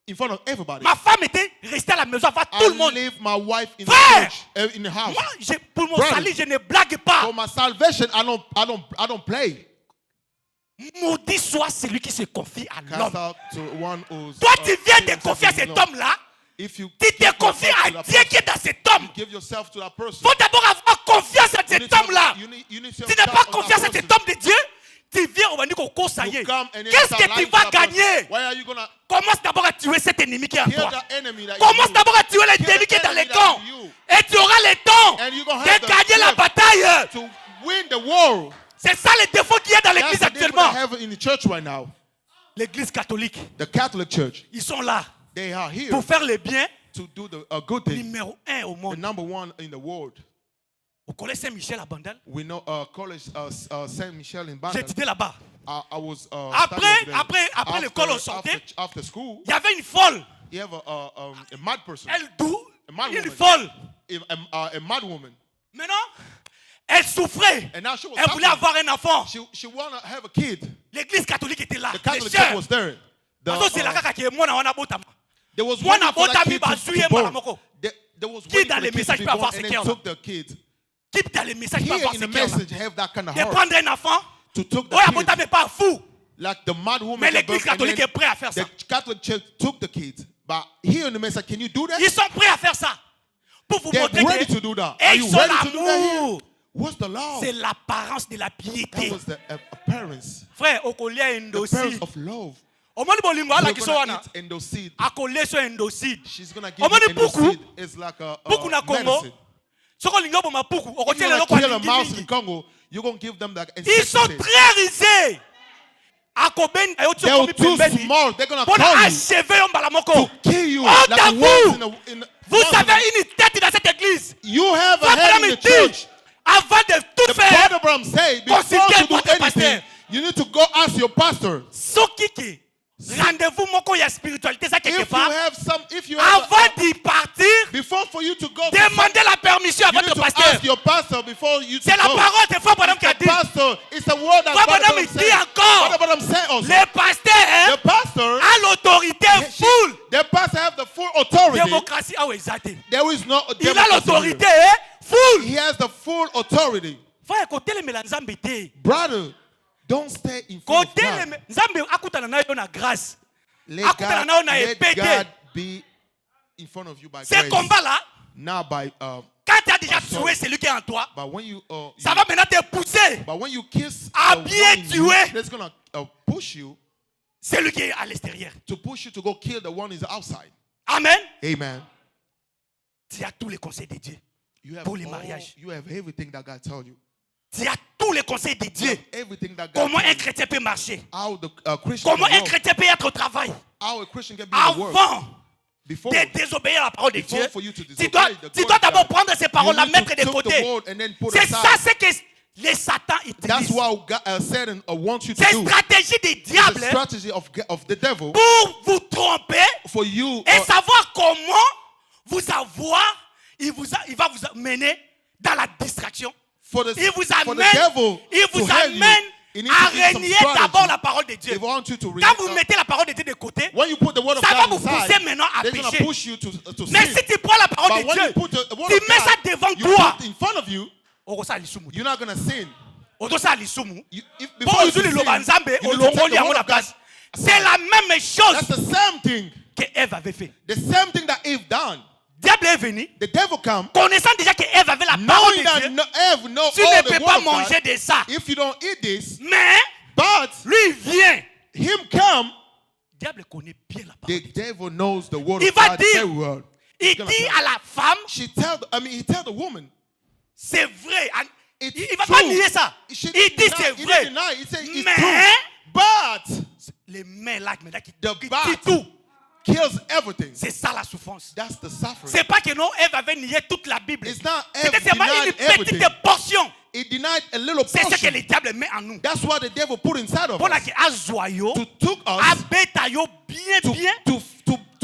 in front of everybody. Ma femme était restée à la maison avant tout le I monde. leave my wife in the Frère! church, in the house. Moi, pour mon Brother. salut, je ne blague pas. For my salvation, I don't play. Maudit soit celui qui se confie à Cast l'homme. out to one who's. Toi, tu viens saying te confier à cet no. homme-là. If you Tu te give confies yourself à to that Dieu qui est person, dans cet homme. give yourself to that person. Il faut d'abord avoir confiance à You cet need to- homme-là. you need to Tu n'as have pas doubt on confiance that à cet person. homme de Dieu. Tu viens au Bandiko, ça y You est. come and then Qu'est-ce start que tu lying to vas that person. gagner? Why are you gonna Commence d'abord à tuer cet ennemi qui est en kill toi. the enemy that Commence you d'abord à tuer Kill l'ennemi the qui est dans les enemy that camps. you- Et tu auras le temps And you're gonna de have the gagner la strength bataille. to win the war? C'est ça le défaut qu'il y a dans That's l'église the difference actuellement. I have in the church right now. L'église catholique, The Catholic Church, ils sont là they are here pour faire le bien. to do a good thing. Numéro 1 au The monde. number one in the world. Au collège Saint-Michel à Bandal. We know college Saint Michel in J'ai Bandar. étudié là-bas. I was Après- studying over there. après l'école, on sortait. After school, Il y avait une folle. you have a mad person, Elle doux. a mad Une woman, folle. a mad woman, Maintenant, elle souffrait. and now she was Elle voulait suffering. avoir un enfant. She wanna have a kid. L'église catholique était là. The Les Catholic Church chers. was there. The, Parce que c'est la kaka qui est moi na botama. there was Moi, waiting na for that botami kid ba to zuye be born. malamoko. There was Qui waiting dans for les the kid messages to be peut avoir born, and ce then cœur-là? took the kid. Qui dans les messages peut Here avoir in ce the cœur-là? message have that kind of De heart prendre un enfant. to took the Oh, la kid. botami pas fou. Like the mad woman, Mais gave l'église birth, and catholique then est prête à faire ça. the Catholic Church took the kid. But here in the message, can you do that? Ils sont prêts à faire ça. Pour vous They're montrer ready que to do that. et Are ils you sont ready to do that here? l'amour. What's the law? C'est l'apparence de la That piété. was the appearance. Frère, okolia The endosi. appearance of love. Omoni bolingo ala You're kiso gonna wana. eat endoseed. Akole so endocide. She's gonna give Omoni you puku. endoseed. It's like a Puku na Congo. medicine. Soko lingo boma puku. If Okotia you're lelo gonna kwa kill a mouse lingi in mingi. Congo, you're gonna give them like Ils sont insecticide. très risés. Akoben ayo tio They're komi too pembeni. small. They're gonna Pour call you achever yon balamoko. to kill you Honte like à the vous. worms in the. Vous avez une tête dans cette église. You have a Votre head homme in the dit, church. avant de tout The faire, Brother Bram say before consultez you do votre anything, pasteur. you need to go ask your pastor. soki ki rendez-vous moko ya spiritualité ça quelque If you part. have some, if you have, Avant d'y partir, before for you to go, to demandez la permission à you need votre to pasteur. ask your pastor before you to C'est la go. parole de Frère Branham qui a The dit. pastor, it's a word that Frère Brother Branham Bram dit said. encore. Brother Bram said also. Le pasteur The pastor, a l'autorité full. the pastor have the full authority. Démocratie a exacté. There is no Il a democracy l'autorité here. full. He has the full authority. Frère, côté le melanzambe te. Brother, don't stay in front of Côté God. le nzambe akutana na yo na grâce. Let akutana na yo na let epete. God be in front of you by Ce grace. combat là, Not by quand tu as déjà Pastor. tué celui qui est en toi, but when you ça va maintenant te pousser. but when you kiss À the bien one in you, tuer. that's gonna push you Celui qui est à l'extérieur. to push you to go kill the one is outside. Amen. Amen. Tu as tous les conseils de Dieu. You have Pour les all- mariages. you have everything that God told you. Tu as tous les conseils de You Dieu. have everything that God Comment un told you. chrétien peut marcher? How the Christian Comment can un walk. chrétien peut être au travail? How a Christian can be in the world. Avant Before de désobéir à la parole de Before Dieu, for you to tu disobey dois, the tu word dois of d'abord God, prendre ces you paroles, la need to mettre de take the côté. word and then put C'est aside. ça ce que les Satan That's utilisent. what God, Satan wants you to C'est do. stratégie du The diable strategy of the devil pour vous tromper for you et savoir comment vous avoir. Il va vous mener dans la distraction. for the, Il vous for the amène, devil il to vous have you. amène He needs à to give some renier strategy. d'abord la parole de Dieu. They want you to read. Quand vous mettez la parole de Dieu de côté, When you put the word of ça va God vous pousser inside, maintenant à they're going to pécher. push you to Mais sin. si tu prends la parole But de when you Dieu, put the word tu of mets ça God, devant you toi. put in front of you, Okosa lisumu. you're not going to sin. Okosa lisumu. If, Pour before you aujourd'hui sin, le banzambe, you need to olongoli take the yango word na of God place. C'est la même chose That's the same thing. que Ève avait fait. The same thing that Eve done. Diable est venu, The devil come, connaissant déjà que Ève avait la parole knowing de that Dieu. Eve know Tu all ne the peux word pas of God. manger de ça. If you don't eat this, Mais but lui il vient. him come, Diable connaît bien la parole. the devil knows the word Il of va God dire, very well. Il gonna dit tell à la femme, He tell the woman. c'est vrai. It's Il va true. pas nier ça. She Il dit deny- c'est he vrai. didn't deny. He said it's Mais true. But les mains là maintenant qui the qui bat tuent tout. kills everything. C'est ça la souffrance. That's the suffering. C'est pas que non, Ève avait nié toute la Bible. It's not C'était Eve seulement une denied everything. petite portion. He denied a little C'est ce que portion. le diable met en nous. That's what the devil put inside of Pour la us. que azoyo, To took us abetayo bien to, bien. to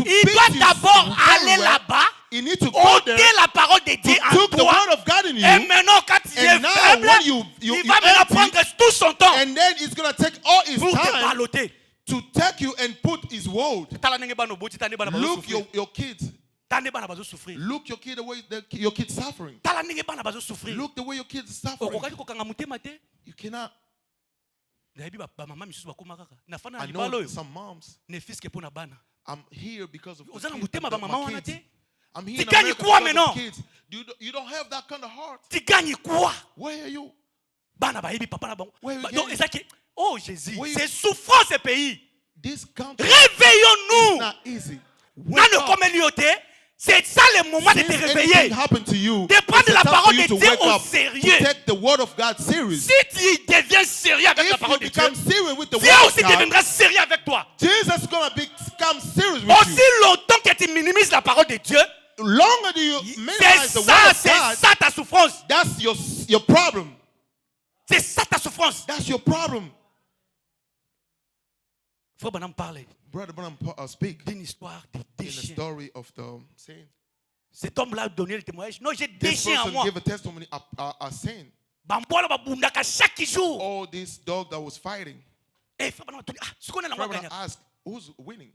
Il beat doit you d'abord very aller well. là-bas, You need to go ôter there. la parole de Dieu en Took the toi. word of God in Et you. maintenant, quand il est And now faible, when you il va maintenant empty, prendre tout son temps and then it's gonna take all his pour te time balloter. to take you and put his world. Tala ndenge bana oboti, tala ndenge bana bazo Look souffrir. your kids. Tala ndenge bana bazo souffrir. Look your kid the way your kids suffering. Tala ndenge bana bazo souffrir. Look the way your kids suffering. Okokaki kokanga motema te. You cannot. Nayebi ba mama misusu bakoma kaka. Nafana na I libalo know yo. some moms. Ne fiske pona bana. I'm here because of Ozana the motema ba mama wana te. I'm here in Tigani America kwa because meno. of kids. You don't have that kind of heart. Tigani kwa. Where are you? Bana bayebi papa na bango. Where you Donc getting- ezaki oh Jésus, Where you- c'est souffrant ce pays. This country Réveillons-nous. is not easy. Nano comme lioté, c'est ça le moment de Since te anything réveiller. happened to you, De prendre it's a la time parole for you de to Dieu wake au up, sérieux. to take the word of God serious. Si tu deviens sérieux avec la If parole you de Dieu, become serious with the Dieu word of aussi God, deviendra sérieux avec toi. Jesus is going to become serious with Aussi you. longtemps que tu minimises la parole de Dieu, Longer do you c'est minimize the word ça, of c'est God, ça ta souffrance. that's your problem. C'est ça ta souffrance. That's your problem. Frère Branham parle Brother Branham speak d'une histoire de in the déchets. story of the saint. Cet homme-là a donné le témoignage. Non, j'ai This déchets en person moi. gave a testimony a saint. Bambola babundaka chaque jour. All this dog that was fighting. Et frère Branham a dit, ah, ce qu'on est là, Brother on Branham gagne. asked, who's winning?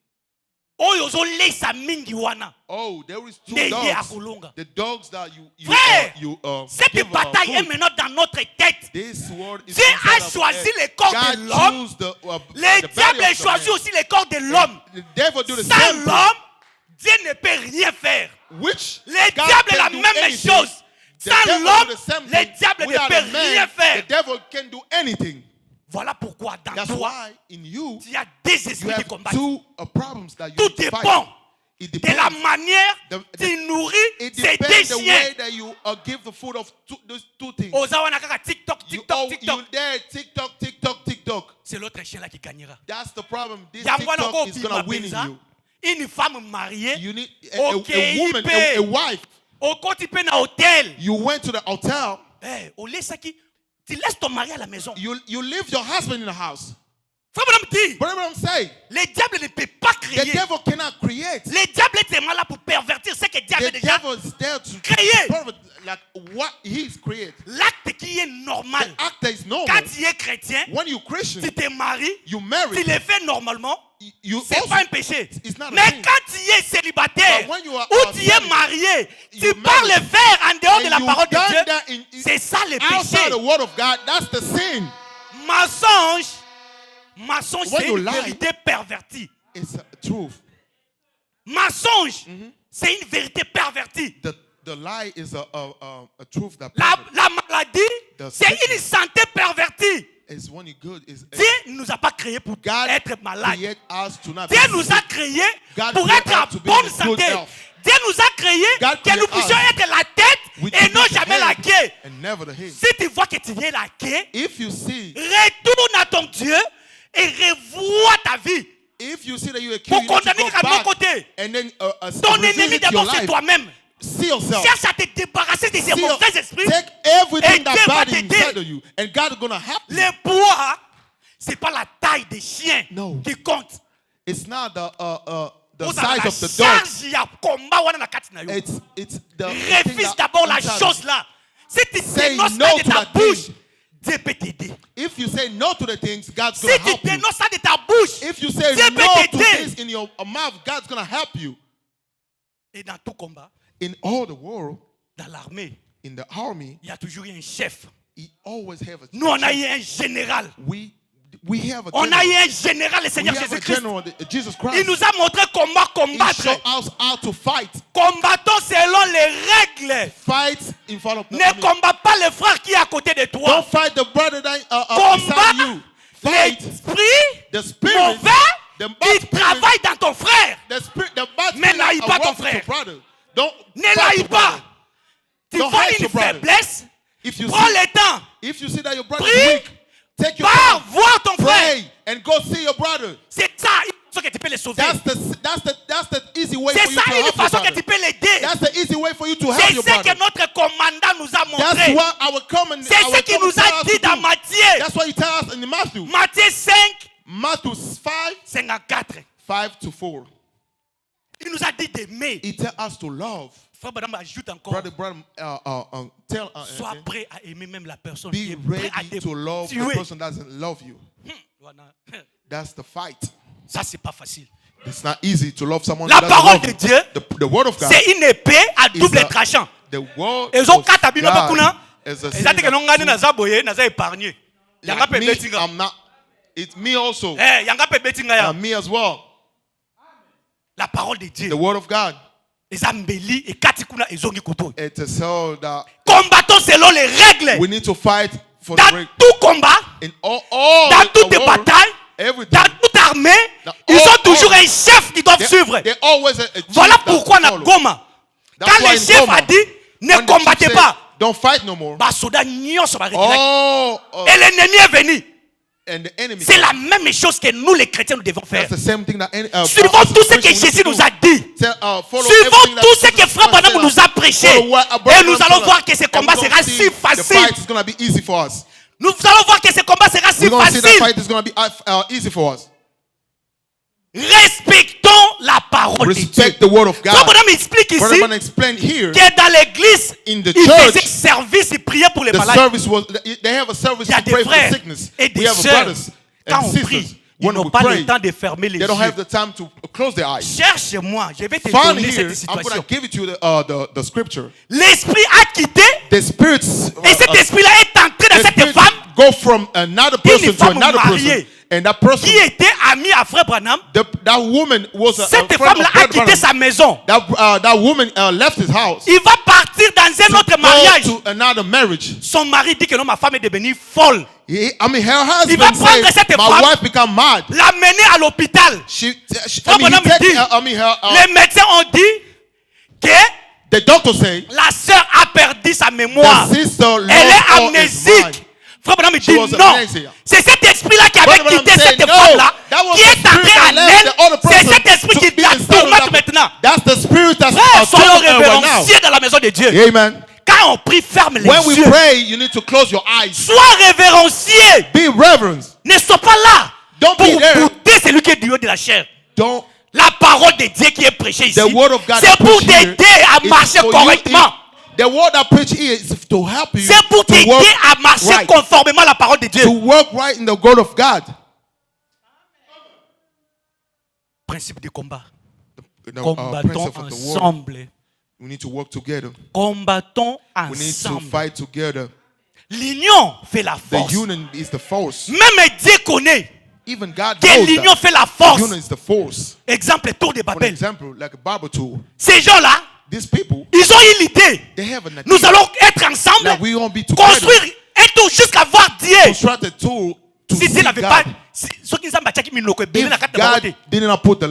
Oyo ozolesa mingi wana. Oh, there is two Neye dogs. akolonga. The dogs that Frère, give cette bataille est food. maintenant dans notre tête. This word is Dieu a inside of choisi us. le corps God de l'homme. chose Le the diable body a of the choisi man. aussi le corps de l'homme. The devil do the Sans same thing. l'homme, Dieu ne peut rien faire. Which Le God diable est can la do même anything. chose. The Sans devil l'homme, do the same le thing. diable ne Without peut a rien man, faire. the devil can do anything. Voilà pourquoi dans That's toi, why in you, il y a des you esprits qui have combattent. two problems that you Tout need to fight. dépend It de la depends. manière The- tu nourris It ces depends deux the way chiens. that you give the food of those two things. Ozawana kaka TikTok, You TikTok, TikTok. there, TikTok. C'est l'autre chien là qui gagnera. That's the problem. This Yamwana TikTok is ko gonna win in penza, you. une femme mariée, You need Ok, a woman, ipe. a wife. au côté na hôtel. You went to the hotel. Eh, au laissaki, tu laisses ton mari à la maison. You leave your husband in the house. Frère Branham dit, But what I'm saying, le diable ne peut pas the créer. devil cannot create. Le diable est tellement là pour pervertir ce que Dieu avait The déjà. devil is there to Créé. pervert, like what he's created. L'acte qui est normal. The act is normal. Quand tu es chrétien, When you Christian, tu te maries, you tu marry. le fais normalement. You C'est also, pas un péché. it's not a Mais sin. quand tu es célibataire But when you are ou tu es married, marié, tu you parles marry, faire en dehors de and la you parole de done Dieu. that C'est ça le outside péché. the word of God, that's the sin. Mensonge, When c'est you une lie, vérité pervertie. It's a truth. Mensonge, c'est une vérité pervertie. The lie is a truth that La maladie, The c'est une santé pervertie. is when you good is Dieu ne nous a pas créés pour God être malades. create us to not Dieu be nous sick. a créés God pour create être en us to be bonne in good santé. health. Dieu nous a créés God que nous create puissions us être la tête with et the non big jamais la head queue. and never the head. Si tu vois que tu es la queue, If you see retourne à ton Dieu et revois ta vie. If you see that you are Pour you need to condamner go à mon back côté. and then Ton ennemi revisit your d'abord, c'est life. toi-même. See yourself. Cherche à te débarrasser de ces See mauvais esprits. take everything Et that Dieu va bad t'aider. inside of you, and God is gonna help you. Les poids, c'est pas la taille des chiens No. qui compte. It's not the Vous size avez la of the dog. charge, il y a combat wana na kati na yo. It's the thing Refuse that d'abord la inside. chose là. Si tu Say dénonces no ça de to ta that bouche, thing. Dieu peut t'aider. If you say no to the things, God's Si gonna tu help you. dénonces ça de ta bouche, If you say Dieu no peut to t'aider. this in your mouth, God's gonna help you. Et dans tout combat, In all the world, dans l'armée, in the army, il y a toujours eu un chef. he always have a. Nous, on a eu un général. We have a On a general. eu un général, le We Seigneur have a Jésus-Christ. general, Jesus Il Christ. nous a montré comment He combattre. showed us how to fight. Combattons selon les règles. Fight in front of the Ne combat pas le frère qui est à côté de toi. Don't fight the brother that beside Combat you. Fight l'esprit the spirit. mauvais The bad qui spirit. travaille dans ton frère. The bad Mais spirit n'haïs pas ton work with your frère. brother. Don't Ne fight l'haïs your pas. brother. Tu Don't vois hate une your brother. faiblesse, If you prends see, le temps. if you see that your brother Prie. is weak, take your Pars time. voir ton frère. Pray and go see your brother. C'est ça une façon que tu peux le sauver. That's the easy way C'est for you ça to une help your façon que brother. tu peux l'aider. That's the easy way for you to help C'est your ce que brother. notre commandant nous a That's montré. what our common. C'est ce qu'il nous a dit dans Matthieu. That's what he tells us in Matthew. Matthieu 5, Matthew 5, 54. 5-4. Il nous a dit d'aimer. He tells us to love. Frère Branham ajoute encore. Brother Branham, Sois prêt à aimer même la personne be qui est prêt à ready to love the tuer. person that doesn't love you. Voilà. That's the fight. Ça, c'est pas facile. It's not easy to love someone La who doesn't parole love de you. Dieu, The word of God c'est une épée à double a- tranchant. The word Ils ont of quatre abino God bakuna. is a Ils ont dit que non ngani naza boye naza épargné. Yanga pe me, betinga. I'm not. It's me also. Eh, yanga pe betinga ya. Me as well. La parole de Dieu. The word of God. Les ambeli et katikuna ezongi koto. It is so that Combattons selon les règles. we need to fight for Dans the break. tout combat, In all dans the toutes les war, batailles, everything. dans toute armée, Dans ils all- ont toujours un chef qui doit suivre. They always a chief Voilà that pourquoi follow. na Goma, That's quand why le in chef Goma, a dit ne when the combattez chief pas, said, don't fight no more. basoda nyonso ba retiré. Oh, Et l'ennemi est venu. and the enemy. C'est la même chose que nous les chrétiens nous devons faire. That's the same thing that Suivons us as tout ce que Christians we need Jésus to nous do. a dit. Follow Suivons everything that tout ce Jesus que Frère Christ Branham said. nous a prêché. Follow what Et Abraham nous told allons us. voir que ce And combat we're sera gonna see si the facile. fight is going to be easy for us. Nous allons voir que ce combat sera si We're going to see the facile. fight is going to be easy for us. Respectons la parole de Dieu. Respect the word of Frère God. Branham explique Brother ici Branham explained here que dans l'église, in the il church, faisait service, il priait pour les the malades. service was, they have a service Il y a to des pray for frères sickness. et des We have sœurs. brothers Quand and on sisters. prie, ils When n'ont we pas pray, le temps de fermer les they don't have yeux. the time to close their eyes. Cherche-moi, je vais te Find donner here, cette I'm going situation. to give it to you the scripture. L'esprit a quitté The spirits et cet esprit-là est entré dans the cette spirits femme go from another person to femme another mariée. person, and that person, qui était amie à Frère Branham. that woman was a Cette friend femme-là of a Fred quitté Branham. sa maison. That woman left his house Il va partir dans un autre to mariage. go to another marriage. Son mari dit que non, ma femme est devenue folle. Her Il va husband prendre said, cette my femme. wife become mad. L'amener à l'hôpital. I mean, Branham he take, dit, les médecins ont dit que the doctor said, la sœur a perdu sa mémoire. the sister Elle lost est all his mind. amnésique. Frère Branham dit She was non. amnesia. C'est cet esprit-là qui avait Brother Branham quitté said, cette no, femme-là, that was qui the est spirit entré that en left elle. the other C'est person cet esprit to qui be la inside of tourmente that- maintenant. That's the spirit that's Frère, soyons right now. révérencieux dans la maison de Dieu. Amen. Quand on prie, ferme les When we yeux. pray, you need to close your eyes. Sois révérencieux. Be reverent. Ne sois pas là Don't pour be there. goûter celui qui est du haut de la chair. Don't. La parole de Dieu qui est prêchée ici, The word of God c'est pour preached here t'aider à is marcher for you correctement. The word that preached here is to help you C'est pour to t'aider work à marcher right. conformément à la parole de Dieu. To work right in the word of God. Principe de combat. The, Combattons principle of the word. ensemble. We need to work together. Combattons We need to ensemble. fight together. L'union fait la The force. union is the force. Même Dieu connaît Even God que knows l'union that. fait la The force. union is the force. Exemple, tour de For Babel. example, like a Bible tool. Ces gens-là, These people, ils ont eu l'idée. they have an Nous idea allons être ensemble, that we won't be together. construire un tour jusqu'à voir Dieu. Construct a tool to Si see Dieu n'avait pas, God. ceux qui n'ont pas tchaki minoko, If na kata God bakote. did not put a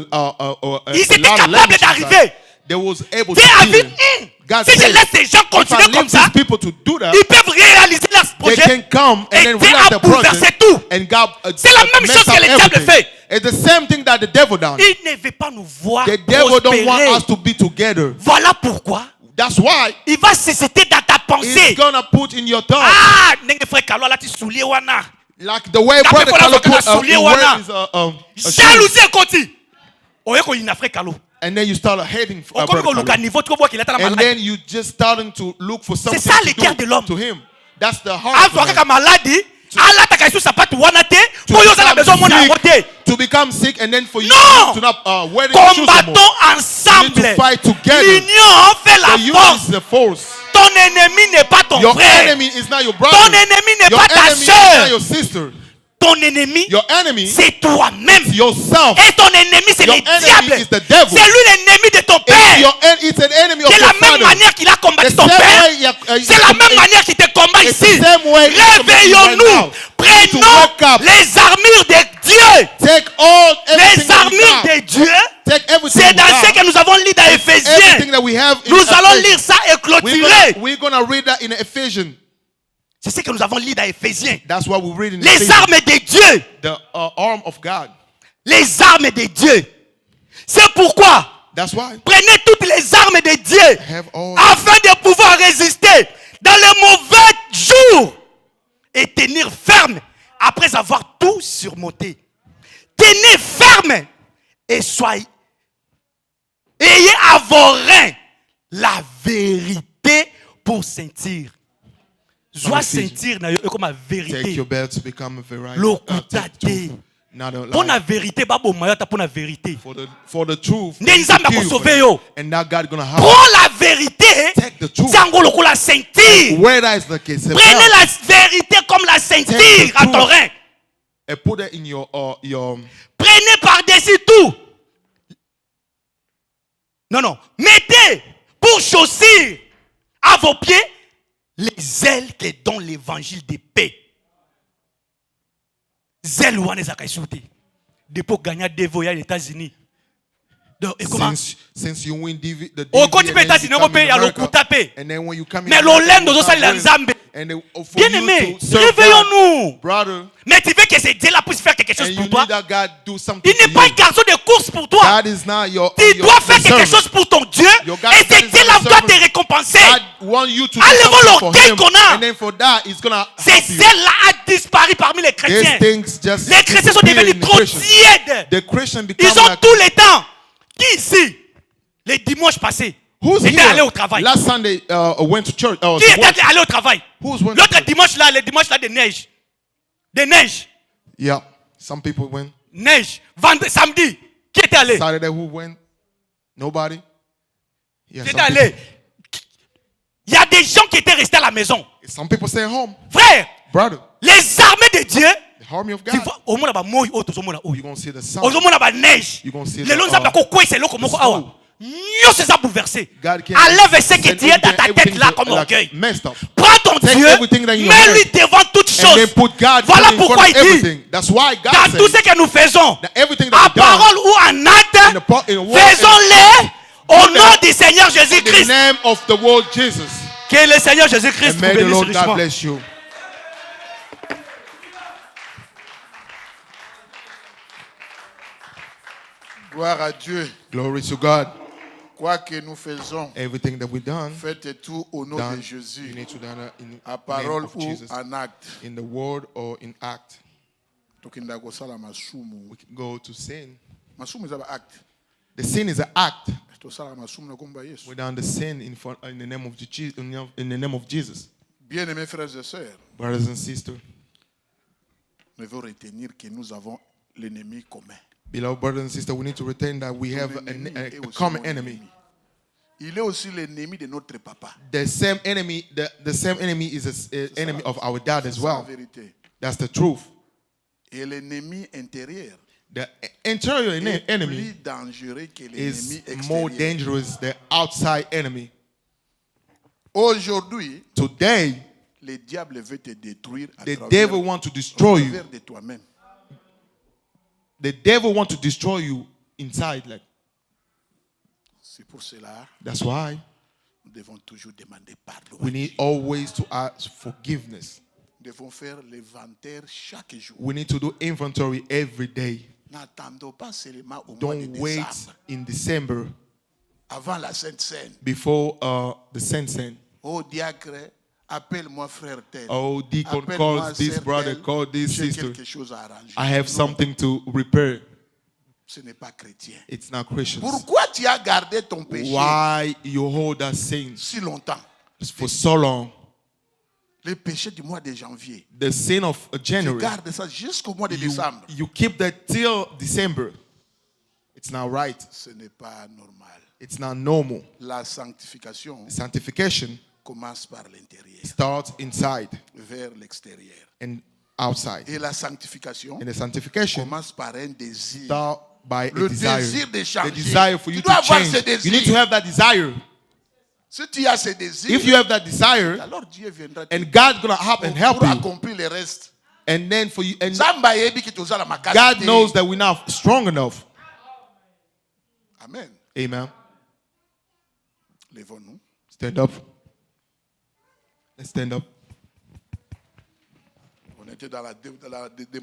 Ils étaient lot of capables language d'arriver. inside, they was able Dieu to a vu, do it. God si je said, laisse ces gens if I continuer comme leave ça, these people to do that, ils peuvent réaliser leur they projet. can come and Et then Dieu realize a the bouleversé project, tout. and God C'est la même messed chose que up le diable everything. fait. It's the same thing that the devil done. Il ne veut pas nous voir The devil don't want prospérer. us to be together. Voilà pourquoi That's why il va susciter dans ta pensée. he's gonna put in your thoughts, Ah, ndenge frère Kalo alati soulier wana. like the way D'après Brother Paul, Carlo on va put faire soulier he wana. wears a shoe, Jalousie ekoti. Oye ko ina frère Kalo. and then you start hating Okomi Brother ko luka Carlo. niveau tu ko boki leta na And malade. then you just starting to look for something ça, le cœur to de l'homme. do to him. That's the heart of Azwa man. kaka maladi, ala taka isu sapatu wana te, To ko yo za la maison become mona sick, ngote. to become sick, and then for you Non! to not wear the shoes Combattons anymore. You need ensemble. to fight together. L'union fait la The union force. is the force. Ton ennemi n'est pas ton Your frère. enemy is not your brother. Ton ennemi n'est Your pas ta enemy is not sœur. your sister. Ton ennemi, Your enemy is c'est toi-même. yourself. Et ton ennemi, c'est Your le enemy diable. is the devil. C'est lui l'ennemi de ton It's, père. it's an enemy of C'est your la même father. manière qu'il a combattu The ton same père. way C'est la même manière qu'il te combat It's ici. the same way he's combating Réveillons-nous. right now. We need to wake Prenons up. les armures de Dieu. Take all everything Les that we armures got. de Dieu. Take everything C'est we dans ce got. que nous avons lu dans Éphésiens. Everything that we have in Nous allons Ephesians. lire ça et clôturer. We're gonna read that in Ephesians. C'est ce que nous avons lu dans Éphésiens. That's what we read in Les Ephesians. armes de Dieu. The arm of God. Les armes de Dieu. C'est pourquoi That's why. prenez toutes les armes de Dieu Have all afin de pouvoir résister dans les mauvais jours et tenir ferme après avoir tout surmonté. Tenez ferme et soyez. Ayez à vos reins la vérité pour sentir. Joie sentir na yo comme la Take vérité. your bed to become a variety. Lokuta te. not a Pour la lie. vérité, babo mayata pour la vérité. For the truth. Ne nzambe to kill you akosauve for yo. it. And now God gonna help. Prends la vérité. Take the truth. Tiango lokola ceinture. Whether it's the case, Prenez la vérité comme la ceinture Take the à ton truth. rein. and put it in your Prenez par-dessus tout. Non. Mettez pour chaussure à vos pieds les ailes que donne l'évangile de paix. Zèle ou ane zakaisoute. Depuis gagner des voyages aux États-Unis. Donc, et comment? since you win the Oh, quand tu peux États-Unis, on peut y aller au coup taper. and then when you come in Mais l'olène de ça, il a nzambe. Bien aimé, réveillons-nous. brother, Mais tu veux que ce Dieu-là puisse faire quelque chose and pour you toi? need that God do something Il n'est for pas you. un garçon de course pour toi. God is not your Tu your dois faire quelque servant. chose pour ton Dieu. Your God- Et God ce is Dieu-là not a doit servant. te récompenser. God want you to do Enlevons something for l'orgueil him, qu'on a. and then for that, He's gonna Ces help you. ailes-là a disparu parmi les These chrétiens. things just Les chrétiens sont disappear devenus in the trop Christians. tièdes. The Christian become Ils ont like, tous les temps. Qui ici, les dimanches passés, who's était allé here? au travail? Last Sunday went to church. Qui To work. était allé au travail? Who's went to L'autre church? dimanche là, le dimanche là de neige. De neige. Yeah, some people went. Neige. Samedi. Qui était allé? Saturday who went? Nobody. Yeah, Qui était some allé? people, Il y a des gens qui étaient restés à la maison. some people stay home. Frère, Brother, les armées de Dieu, the army of tu God. vois, au moins là-bas, moi, oh, tout le monde là, oh. You're gonna see the sun. Au moins là-bas, neige. You gonna see Les the, longs arbres, quoi, c'est l'eau comme the quoi, ah, snow. Nous, c'est ça bouleversé. God can Enlève ce que send tu es dans ta everything tête là that, comme like, orgueil. messed up. Prends ton Take Dieu, everything that you mets-lui have. devant toutes And then choses. put God Voilà in front pourquoi of il dit, everything. That's why God dans tout says ce que nous faisons, that everything en that we parole done ou en acte, in the word, faisons-les au nom du Seigneur in the Jésus-Christ. name of the Lord Jesus. Que le Seigneur Jésus-Christ And vous may the bénisse Lord God richement. bless you. Gloire à Dieu. Glory to God. Quoi que nous faisons, Everything that we've done, faites tout au nom done, de you Jésus, need to do it in à the parole name of ou Jesus. en acte. In the word or in act. Tokinda kosala masumu. We can go to sin. Masumu eza ba acte. The sin is an act. Tosala masumu na komba Yesu. We done the sin in the name of in the name of Jesus. Bien-aimés frères et sœurs, Brothers and sisters, nous devons retenir que nous avons l'ennemi commun. beloved brothers and sisters, we need to retain that we have Ton ennemi est a aussi common mon enemy. ennemi. Il est aussi l'ennemi de notre papa. The same enemy, the same enemy is an enemy of our dad as C'est ça la well. vérité. That's the truth. Et l'ennemi intérieur The interior est plus enemy dangereux que l'ennemi is more extérieur. dangerous than outside enemy. Aujourd'hui, Today, le diable veut te détruire à the travers, devil want to destroy au you. travers de toi-même. The devil want to destroy you inside. Like C'est pour cela that's why nous devons toujours demander pardon. we need always to ask forgiveness. Nous devons faire l'inventaire chaque jour. We need to do inventory every day. N'attendons pas seulement au mois de Don't wait décembre, in December avant la Sainte Seine. before the Sensen. Oh diacre, appelle-moi frère tel. Oh, deacon Appelle-moi calls this sœur brother, telle. call this J'ai sister. quelque chose à arranger. I have Non, something to repair. ce n'est pas chrétien. It's not Christians. Pourquoi tu as gardé ton péché Why you hold that sin si longtemps? for so long? Le péché du mois de janvier. The sin of Tu January, gardes ça jusqu'au mois de décembre. you keep that till December. It's not right. Ce n'est pas normal. It's not normal. La sanctification Sanctification commence par l'intérieur, starts inside vers l'extérieur. and outside. Et la sanctification And the sanctification commence par un désir. start by a Le desire. désir de changer. The desire for Tu you dois to avoir change. ce désir. You need to have that desire. Si tu as ce désir, If you have that desire, alors Dieu viendra and God's gonna help and help pour you, accomplir le reste. and then for you, and Nzamba yebi ki tozala makasi God te. knows that we're not strong enough. Amen. Amen. Lèvons-nous. Stand up. Let's stand up. On était dans la démonstration.